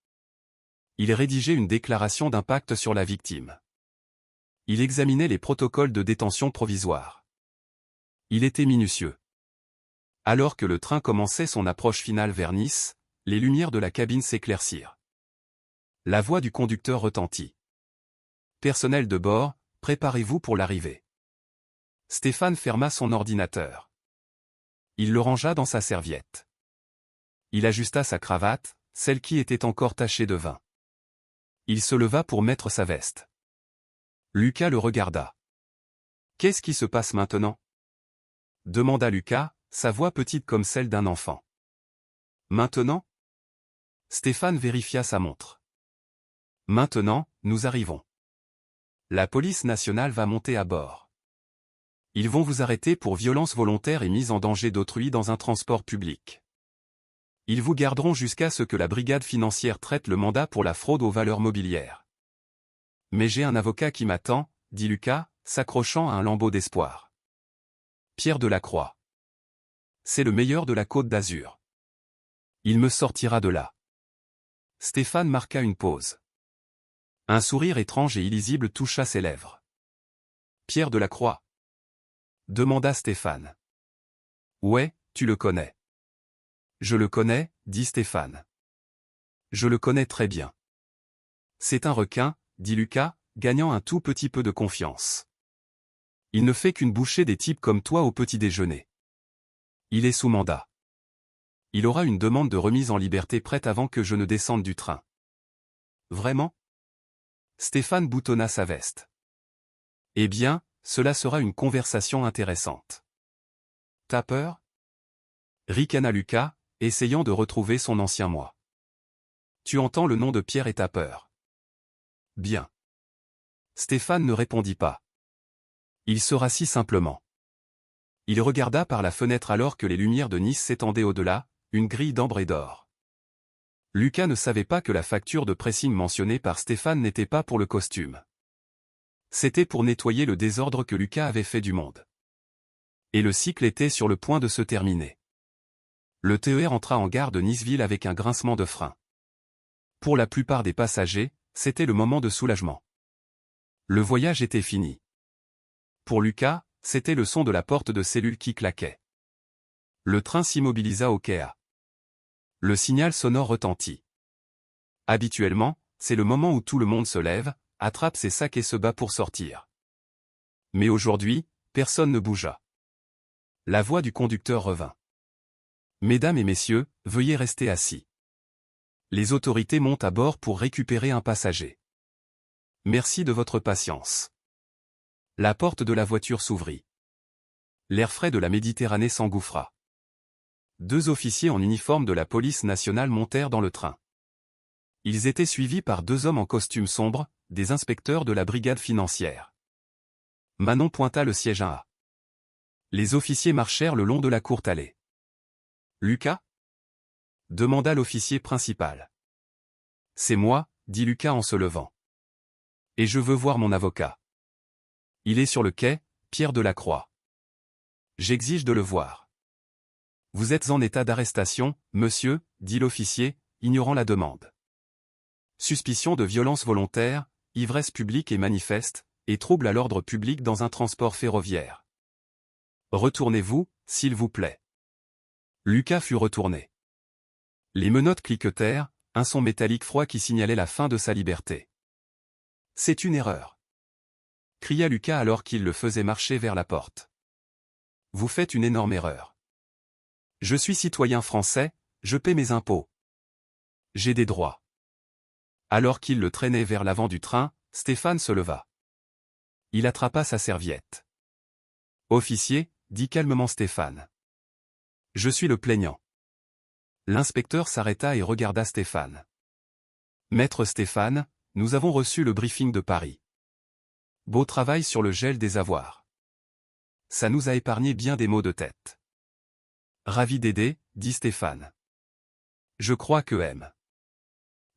Il rédigeait une déclaration d'impact sur la victime. Il examinait les protocoles de détention provisoire. Il était minutieux. Alors que le train commençait son approche finale vers Nice, les lumières de la cabine s'éclaircirent. La voix du conducteur retentit. Personnel de bord, préparez-vous pour l'arrivée. Stéphane ferma son ordinateur. Il le rangea dans sa serviette. Il ajusta sa cravate, celle qui était encore tachée de vin. Il se leva pour mettre sa veste. Lucas le regarda. « Qu'est-ce qui se passe maintenant ?» demanda Lucas, sa voix petite comme celle d'un enfant. « Maintenant ?» Stéphane vérifia sa montre. « Maintenant, nous arrivons. La police nationale va monter à bord. Ils vont vous arrêter pour violence volontaire et mise en danger d'autrui dans un transport public. Ils vous garderont jusqu'à ce que la brigade financière traite le mandat pour la fraude aux valeurs mobilières. Mais j'ai un avocat qui m'attend, dit Lucas, s'accrochant à un lambeau d'espoir. Pierre Delacroix. C'est le meilleur de la Côte d'Azur. Il me sortira de là. Stéphane marqua une pause. Un sourire étrange et illisible toucha ses lèvres. Pierre Delacroix. Demanda Stéphane. Ouais, tu le connais. Je le connais, dit Stéphane. Je le connais très bien. C'est un requin, dit Lucas, gagnant un tout petit peu de confiance. Il ne fait qu'une bouchée des types comme toi au petit déjeuner. Il est sous mandat. Il aura une demande de remise en liberté prête avant que je ne descende du train. Vraiment ? Stéphane boutonna sa veste. Eh bien, cela sera une conversation intéressante. T'as peur ? Ricana Lucas, essayant de retrouver son ancien moi. Tu entends le nom de Pierre et t'as peur. Bien. Stéphane ne répondit pas. Il se rassit simplement. Il regarda par la fenêtre alors que les lumières de Nice s'étendaient au-delà, une grille d'ambre et d'or. Lucas ne savait pas que la facture de pressing mentionnée par Stéphane n'était pas pour le costume. C'était pour nettoyer le désordre que Lucas avait fait du monde. Et le cycle était sur le point de se terminer. Le TER entra en gare de Niceville avec un grincement de frein. Pour la plupart des passagers, c'était le moment de soulagement. Le voyage était fini. Pour Lucas, c'était le son de la porte de cellule qui claquait. Le train s'immobilisa au quai A. Le signal sonore retentit. Habituellement, c'est le moment où tout le monde se lève, attrape ses sacs et se bat pour sortir. Mais aujourd'hui, personne ne bougea. La voix du conducteur revint. Mesdames et messieurs, veuillez rester assis. Les autorités montent à bord pour récupérer un passager. Merci de votre patience. La porte de la voiture s'ouvrit. L'air frais de la Méditerranée s'engouffra. 2 officiers en uniforme de la police nationale montèrent dans le train. Ils étaient suivis par 2 hommes en costume sombre, des inspecteurs de la brigade financière. Manon pointa le siège 1A. Les officiers marchèrent le long de la courte allée. Lucas ? demanda l'officier principal. C'est moi, dit Lucas en se levant. Et je veux voir mon avocat. Il est sur le quai, Pierre Delacroix. J'exige de le voir. Vous êtes en état d'arrestation, monsieur, dit l'officier, ignorant la demande. Suspicion de violence volontaire, ivresse publique et manifeste, et trouble à l'ordre public dans un transport ferroviaire. Retournez-vous, s'il vous plaît. Lucas fut retourné. Les menottes cliquetèrent, un son métallique froid qui signalait la fin de sa liberté. C'est une erreur. Cria Lucas alors qu'il le faisait marcher vers la porte. Vous faites une énorme erreur. Je suis citoyen français, je paie mes impôts. J'ai des droits. Alors qu'il le traînait vers l'avant du train, Stéphane se leva. Il attrapa sa serviette. Officier, dit calmement Stéphane. Je suis le plaignant. L'inspecteur s'arrêta et regarda Stéphane. Maître Stéphane, nous avons reçu le briefing de Paris. Beau travail sur le gel des avoirs. Ça nous a épargné bien des maux de tête. Ravi d'aider, dit Stéphane. Je crois que M.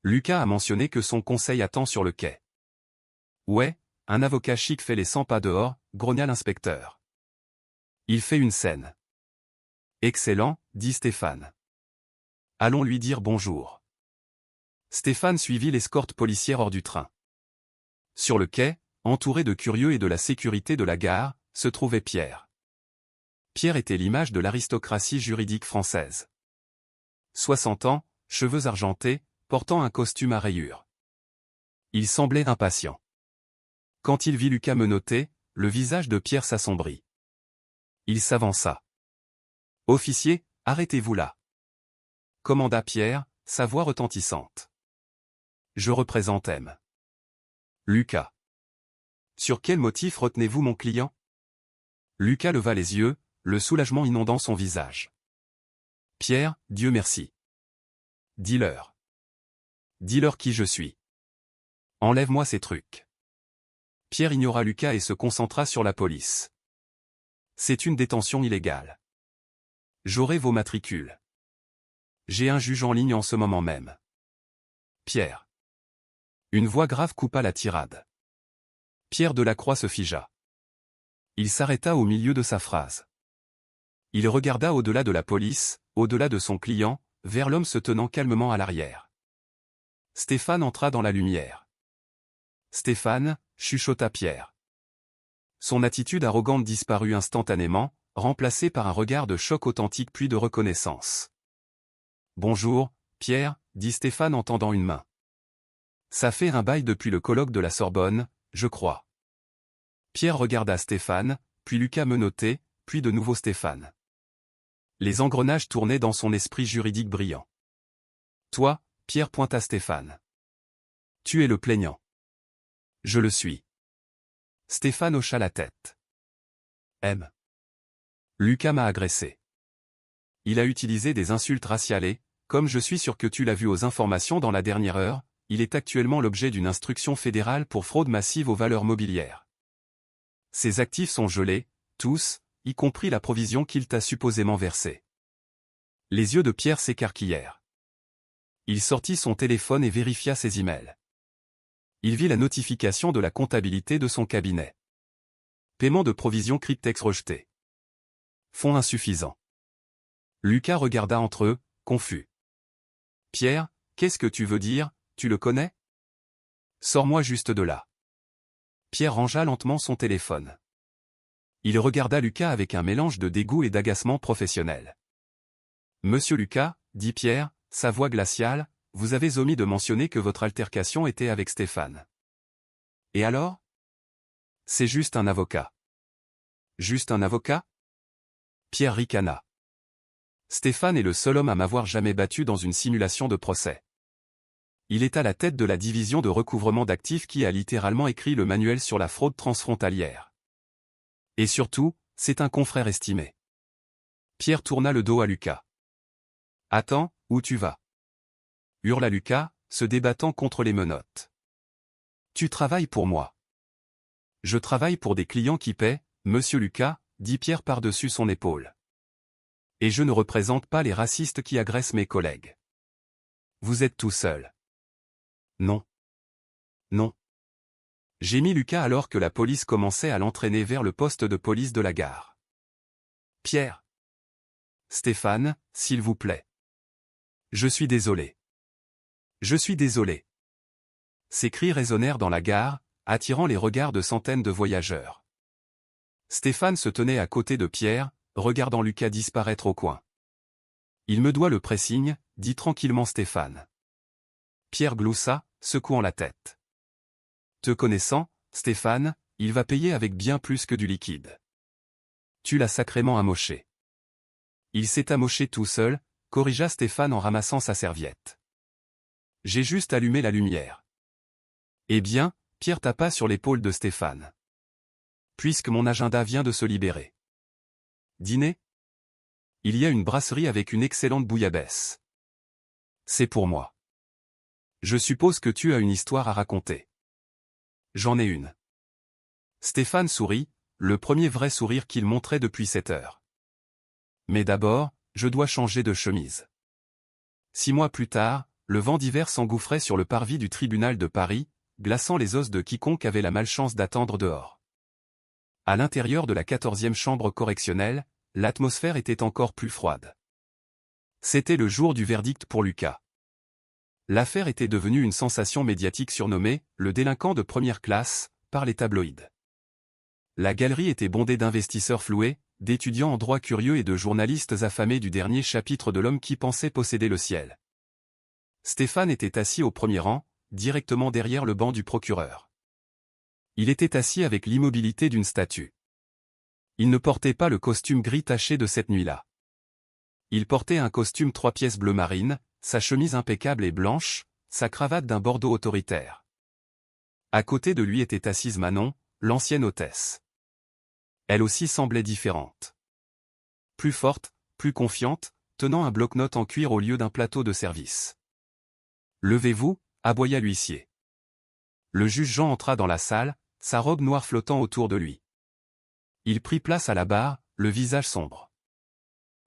Lucas a mentionné que son conseil attend sur le quai. Ouais, un avocat chic fait les 100 pas dehors, grogna l'inspecteur. Il fait une scène. Excellent, dit Stéphane. Allons lui dire bonjour. Stéphane suivit l'escorte policière hors du train. Sur le quai, entouré de curieux et de la sécurité de la gare, se trouvait Pierre. Pierre était l'image de l'aristocratie juridique française. 60 ans, cheveux argentés, portant un costume à rayures. Il semblait impatient. Quand il vit Lucas menotter, le visage de Pierre s'assombrit. Il s'avança. « Officier, arrêtez-vous là. » commanda Pierre, sa voix retentissante. « Je représente M. Lucas. Sur quel motif retenez-vous mon client ?» Lucas leva les yeux, le soulagement inondant son visage. « Pierre, Dieu merci. Dis-leur. Dis-leur qui je suis. Enlève-moi ces trucs. » Pierre ignora Lucas et se concentra sur la police. « C'est une détention illégale. J'aurai vos matricules. J'ai un juge en ligne en ce moment même. » Pierre. Une voix grave coupa la tirade. Pierre Delacroix se figea. Il s'arrêta au milieu de sa phrase. Il regarda au-delà de la police, au-delà de son client, vers l'homme se tenant calmement à l'arrière. Stéphane entra dans la lumière. « Stéphane » chuchota Pierre. Son attitude arrogante disparut instantanément, remplacée par un regard de choc authentique puis de reconnaissance. « Bonjour, Pierre » dit Stéphane en tendant une main. « Ça fait un bail depuis le colloque de la Sorbonne, je crois. » Pierre regarda Stéphane, puis Lucas menotté, puis de nouveau Stéphane. Les engrenages tournaient dans son esprit juridique brillant. « Toi, Pierre pointa Stéphane. Tu es le plaignant. » « Je le suis. » Stéphane hocha la tête. « M. Lucas m'a agressé. Il a utilisé des insultes raciales et, comme je suis sûr que tu l'as vu aux informations dans la dernière heure, il est actuellement l'objet d'une instruction fédérale pour fraude massive aux valeurs mobilières. Ses actifs sont gelés, tous, y compris la provision qu'il t'a supposément versée. » Les yeux de Pierre s'écarquillèrent. Il sortit son téléphone et vérifia ses emails. Il vit la notification de la comptabilité de son cabinet. Paiement de provision Cryptex rejeté. Fonds insuffisants. Lucas regarda entre eux, confus. « Pierre, qu'est-ce que tu veux dire, tu le connais ? Sors-moi juste de là. » Pierre rangea lentement son téléphone. Il regarda Lucas avec un mélange de dégoût et d'agacement professionnel. « Monsieur Lucas, dit Pierre, sa voix glaciale, vous avez omis de mentionner que votre altercation était avec Stéphane. Et alors ? C'est juste un avocat. » Juste un avocat ? Pierre ricana. Stéphane est le seul homme à m'avoir jamais battu dans une simulation de procès. Il est à la tête de la division de recouvrement d'actifs qui a littéralement écrit le manuel sur la fraude transfrontalière. Et surtout, c'est un confrère estimé. Pierre tourna le dos à Lucas. « Attends, où tu vas ? » hurla Lucas, se débattant contre les menottes. « Tu travailles pour moi. »« Je travaille pour des clients qui paient, monsieur Lucas, » dit Pierre par-dessus son épaule. « Et je ne représente pas les racistes qui agressent mes collègues. Vous êtes tout seul. »« Non. Non. » Gémit Lucas alors que la police commençait à l'entraîner vers le poste de police de la gare. « Pierre. Stéphane, s'il vous plaît. Je suis désolé. Je suis désolé. » Ces cris résonnèrent dans la gare, attirant les regards de centaines de voyageurs. Stéphane se tenait à côté de Pierre, regardant Lucas disparaître au coin. « Il me doit le pressing » dit tranquillement Stéphane. Pierre gloussa, secouant la tête. « Te connaissant, Stéphane, il va payer avec bien plus que du liquide. Tu l'as sacrément amoché. » Il s'est amoché tout seul, corrigea Stéphane en ramassant sa serviette. « J'ai juste allumé la lumière. » Eh bien, Pierre tapa sur l'épaule de Stéphane. « Puisque mon agenda vient de se libérer. » Dîner ? Il y a une brasserie avec une excellente bouillabaisse. C'est pour moi. Je suppose que tu as une histoire à raconter. J'en ai une. Stéphane sourit, le premier vrai sourire qu'il montrait depuis 7 heures. Mais d'abord, je dois changer de chemise. 6 mois plus tard, le vent d'hiver s'engouffrait sur le parvis du tribunal de Paris, glaçant les os de quiconque avait la malchance d'attendre dehors. À l'intérieur de la 14e chambre correctionnelle, l'atmosphère était encore plus froide. C'était le jour du verdict pour Lucas. L'affaire était devenue une sensation médiatique surnommée « le délinquant de première classe » par les tabloïds. La galerie était bondée d'investisseurs floués, d'étudiants en droit curieux et de journalistes affamés du dernier chapitre de l'homme qui pensait posséder le ciel. Stéphane était assis au premier rang, directement derrière le banc du procureur. Il était assis avec l'immobilité d'une statue. Il ne portait pas le costume gris taché de cette nuit-là. Il portait un costume 3 pièces bleu marine, sa chemise impeccable et blanche, sa cravate d'un bordeaux autoritaire. À côté de lui était assise Manon, l'ancienne hôtesse. Elle aussi semblait différente. Plus forte, plus confiante, tenant un bloc-notes en cuir au lieu d'un plateau de service. « Levez-vous » aboya l'huissier. Le juge Jean entra dans la salle, sa robe noire flottant autour de lui. Il prit place à la barre, le visage sombre.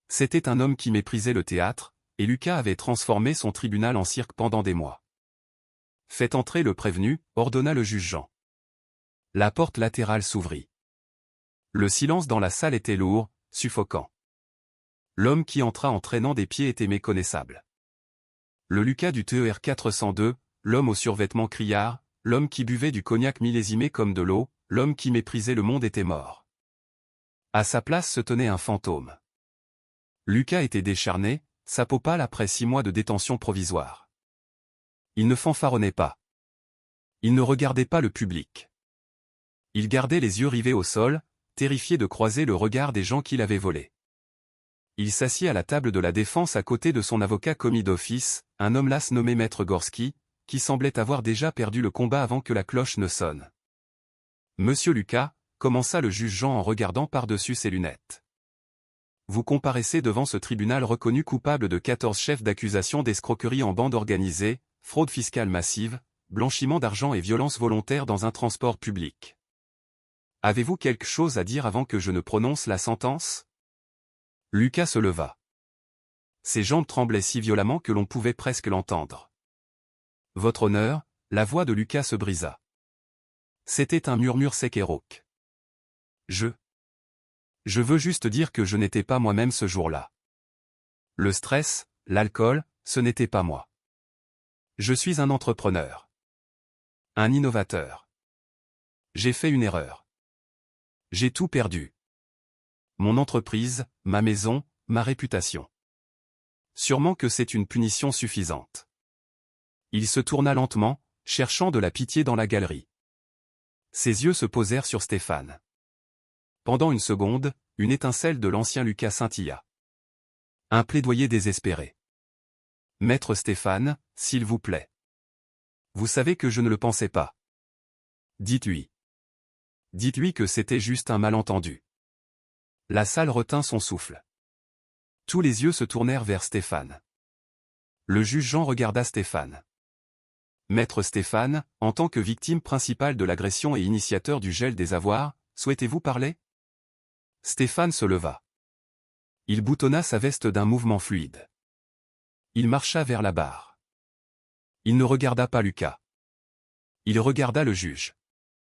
C'était un homme qui méprisait le théâtre, et Lucas avait transformé son tribunal en cirque pendant des mois. « Faites entrer le prévenu » ordonna le juge Jean. La porte latérale s'ouvrit. Le silence dans la salle était lourd, suffocant. L'homme qui entra en traînant des pieds était méconnaissable. Le Lucas du TER 402, l'homme aux survêtements criards, l'homme qui buvait du cognac millésimé comme de l'eau, l'homme qui méprisait le monde était mort. À sa place se tenait un fantôme. Lucas était décharné, sa peau pâle après 6 mois de détention provisoire. Il ne fanfaronnait pas. Il ne regardait pas le public. Il gardait les yeux rivés au sol, terrifié de croiser le regard des gens qu'il avait volés. Il s'assit à la table de la défense à côté de son avocat commis d'office, un homme las nommé Maître Gorski, qui semblait avoir déjà perdu le combat avant que la cloche ne sonne. « Monsieur Lucas » commença le juge Jean en regardant par-dessus ses lunettes. « Vous comparaissez devant ce tribunal reconnu coupable de 14 chefs d'accusation d'escroquerie en bande organisée, fraude fiscale massive, blanchiment d'argent et violence volontaire dans un transport public. Avez-vous quelque chose à dire avant que je ne prononce la sentence » Lucas se leva. Ses jambes tremblaient si violemment que l'on pouvait presque l'entendre. « Votre honneur » la voix de Lucas se brisa. C'était un murmure sec et rauque. « Je veux juste dire que je n'étais pas moi-même ce jour-là. Le stress, l'alcool, ce n'était pas moi. Je suis un entrepreneur. Un innovateur. J'ai fait une erreur. J'ai tout perdu. Mon entreprise, ma maison, ma réputation. Sûrement que c'est une punition suffisante. » Il se tourna lentement, cherchant de la pitié dans la galerie. Ses yeux se posèrent sur Stéphane. Pendant une seconde, une étincelle de l'ancien Lucas scintilla. Un plaidoyer désespéré. « Maître Stéphane, s'il vous plaît. Vous savez que je ne le pensais pas. Dites-lui. Dites-lui que c'était juste un malentendu. » La salle retint son souffle. Tous les yeux se tournèrent vers Stéphane. Le juge Jean regarda Stéphane. « Maître Stéphane, en tant que victime principale de l'agression et initiateur du gel des avoirs, souhaitez-vous parler » Stéphane se leva. Il boutonna sa veste d'un mouvement fluide. Il marcha vers la barre. Il ne regarda pas Lucas. Il regarda le juge.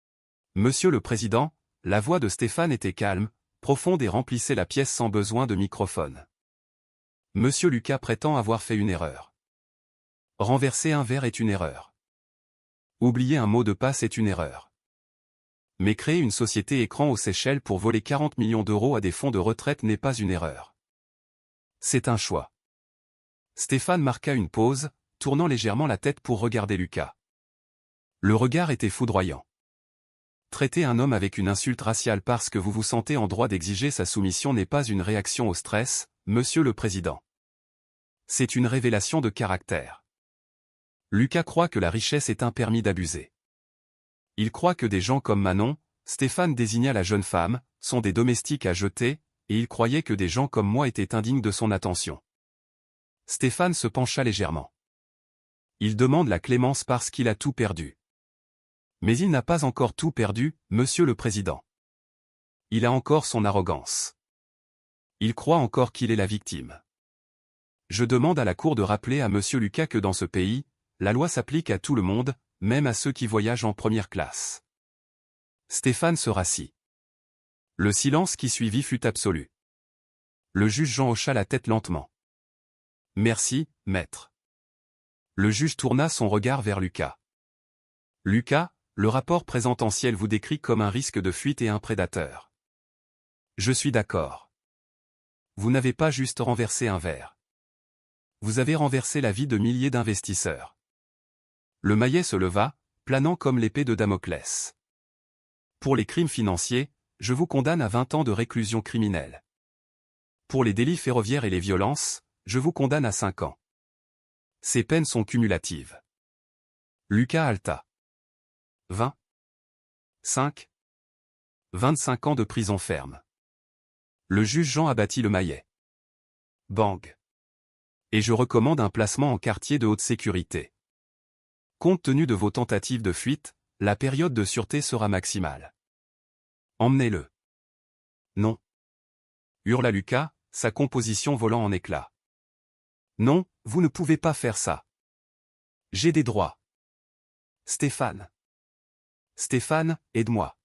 « Monsieur le Président » la voix de Stéphane était calme, profonde et remplissait la pièce sans besoin de microphone. « Monsieur Lucas prétend avoir fait une erreur. Renverser un verre est une erreur. Oublier un mot de passe est une erreur. Mais créer une société écran aux Seychelles pour voler 40 millions d'euros à des fonds de retraite n'est pas une erreur. C'est un choix. » Stéphane marqua une pause, tournant légèrement la tête pour regarder Lucas. Le regard était foudroyant. « Traiter un homme avec une insulte raciale parce que vous vous sentez en droit d'exiger sa soumission n'est pas une réaction au stress, Monsieur le Président. C'est une révélation de caractère. Lucas croit que la richesse est un permis d'abuser. Il croit que des gens comme Manon, Stéphane désigna la jeune femme, sont des domestiques à jeter, et il croyait que des gens comme moi étaient indignes de son attention. » Stéphane se pencha légèrement. Il demande la clémence parce qu'il a tout perdu. Mais il n'a pas encore tout perdu, Monsieur le Président. Il a encore son arrogance. Il croit encore qu'il est la victime. Je demande à la Cour de rappeler à Monsieur Lucas que dans ce pays, la loi s'applique à tout le monde, même à ceux qui voyagent en première classe. Stéphane se rassit. Le silence qui suivit fut absolu. Le juge Jean hocha la tête lentement. Merci, maître. Le juge tourna son regard vers Lucas. Lucas, le rapport présententiel vous décrit comme un risque de fuite et un prédateur. Je suis d'accord. Vous n'avez pas juste renversé un verre. Vous avez renversé la vie de milliers d'investisseurs. Le maillet se leva, planant comme l'épée de Damoclès. Pour les crimes financiers, je vous condamne à 20 ans de réclusion criminelle. Pour les délits ferroviaires et les violences, je vous condamne à 5 ans. Ces peines sont cumulatives. Lucas halta. 20. 5. 25 ans de prison ferme. Le juge Jean abattit le maillet. Bang. Et je recommande un placement en quartier de haute sécurité. Compte tenu de vos tentatives de fuite, la période de sûreté sera maximale. Emmenez-le. Non. Hurla Lucas, sa composition volant en éclats. Non, vous ne pouvez pas faire ça. J'ai des droits. Stéphane. Stéphane, aide-moi.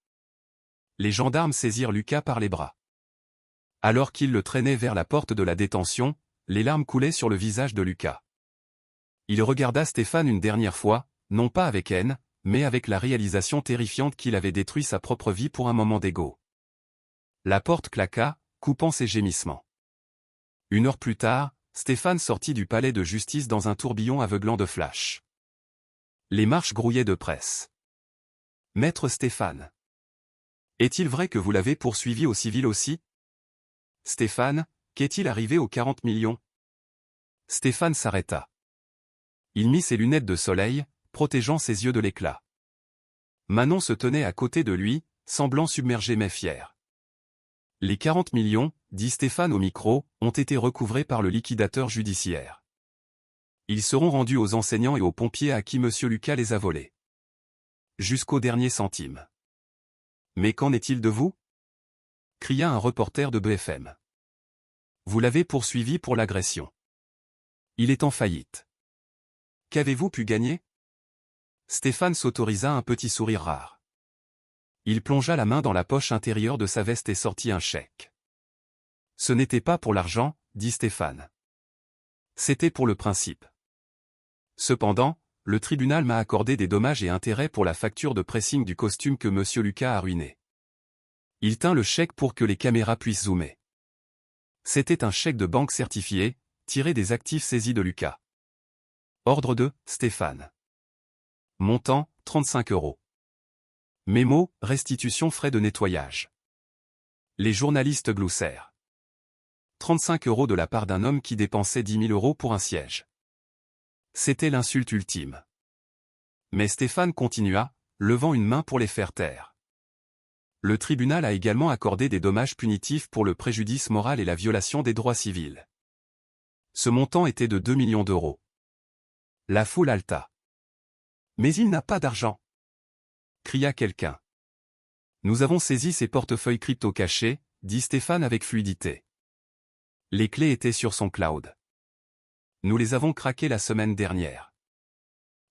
Les gendarmes saisirent Lucas par les bras. Alors qu'ils le traînaient vers la porte de la détention, les larmes coulaient sur le visage de Lucas. Il regarda Stéphane une dernière fois, non pas avec haine, mais avec la réalisation terrifiante qu'il avait détruit sa propre vie pour un moment d'ego. La porte claqua, coupant ses gémissements. 1 heure plus tard, Stéphane sortit du palais de justice dans un tourbillon aveuglant de flash. Les marches grouillaient de presse. Maître Stéphane. Est-il vrai que vous l'avez poursuivi au civil aussi? Stéphane, qu'est-il arrivé aux 40 millions? Stéphane s'arrêta. Il mit ses lunettes de soleil, protégeant ses yeux de l'éclat. Manon se tenait à côté de lui, semblant submergée mais fière. Les 40 millions, dit Stéphane au micro, ont été recouvrés par le liquidateur judiciaire. Ils seront rendus aux enseignants et aux pompiers à qui Monsieur Lucas les a volés. Jusqu'au dernier centime. Mais qu'en est-il de vous? Cria un reporter de BFM. Vous l'avez poursuivi pour l'agression. Il est en faillite. Qu'avez-vous pu gagner? Stéphane s'autorisa un petit sourire rare. Il plongea la main dans la poche intérieure de sa veste et sortit un chèque. Ce n'était pas pour l'argent, dit Stéphane. C'était pour le principe. Cependant, le tribunal m'a accordé des dommages et intérêts pour la facture de pressing du costume que Monsieur Lucas a ruiné. Il tint le chèque pour que les caméras puissent zoomer. C'était un chèque de banque certifié, tiré des actifs saisis de Lucas. Ordre de Stéphane. Montant, 35 €. Mémo, restitution frais de nettoyage. Les journalistes gloussèrent. 35 € de la part d'un homme qui dépensait 10 000 € pour un siège. C'était l'insulte ultime. Mais Stéphane continua, levant une main pour les faire taire. Le tribunal a également accordé des dommages punitifs pour le préjudice moral et la violation des droits civils. Ce montant était de 2 millions d'euros. La foule halta. Mais il n'a pas d'argent, cria quelqu'un. Nous avons saisi ses portefeuilles crypto cachés, dit Stéphane avec fluidité. Les clés étaient sur son cloud. Nous les avons craquées la semaine dernière.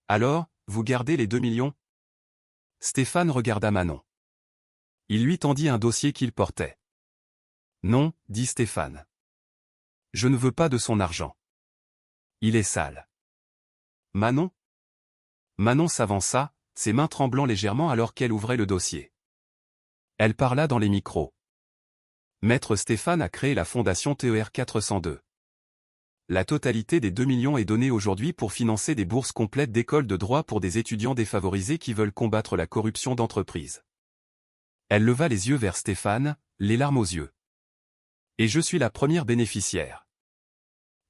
Alors, vous gardez les 2 millions? Stéphane regarda Manon. Il lui tendit un dossier qu'il portait. Non, dit Stéphane. Je ne veux pas de son argent. Il est sale. Manon? Manon s'avança, ses mains tremblant légèrement alors qu'elle ouvrait le dossier. Elle parla dans les micros. Maître Stéphane a créé la fondation TER 402. La totalité des 2 millions est donnée aujourd'hui pour financer des bourses complètes d'écoles de droit pour des étudiants défavorisés qui veulent combattre la corruption d'entreprise. Elle leva les yeux vers Stéphane, les larmes aux yeux. Et je suis la première bénéficiaire.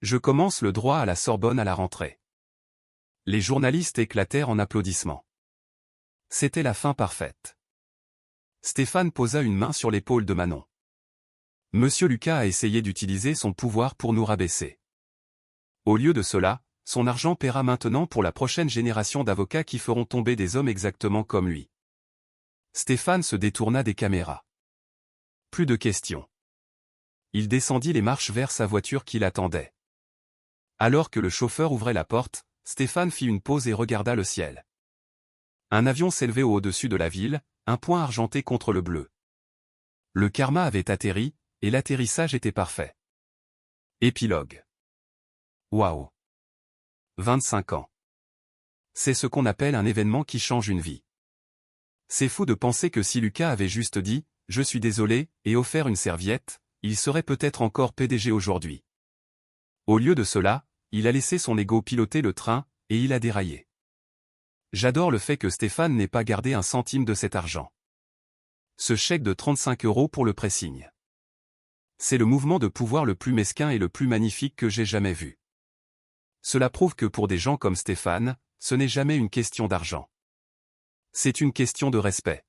Je commence le droit à la Sorbonne à la rentrée. Les journalistes éclatèrent en applaudissements. C'était la fin parfaite. Stéphane posa une main sur l'épaule de Manon. Monsieur Lucas a essayé d'utiliser son pouvoir pour nous rabaisser. Au lieu de cela, son argent paiera maintenant pour la prochaine génération d'avocats qui feront tomber des hommes exactement comme lui. Stéphane se détourna des caméras. Plus de questions. Il descendit les marches vers sa voiture qui l'attendait. Alors que le chauffeur ouvrait la porte, Stéphane fit une pause et regarda le ciel. Un avion s'élevait au-dessus de la ville, un point argenté contre le bleu. Le Karma avait atterri, et l'atterrissage était parfait. Épilogue. Waouh. 25 ans. C'est ce qu'on appelle un événement qui change une vie. C'est fou de penser que si Lucas avait juste dit « Je suis désolé » et offert une serviette, il serait peut-être encore PDG aujourd'hui. Au lieu de cela, il a laissé son ego piloter le train, et il a déraillé. J'adore le fait que Stéphane n'ait pas gardé un centime de cet argent. Ce chèque de 35 € pour le pressing. C'est le mouvement de pouvoir le plus mesquin et le plus magnifique que j'ai jamais vu. Cela prouve que pour des gens comme Stéphane, ce n'est jamais une question d'argent. C'est une question de respect.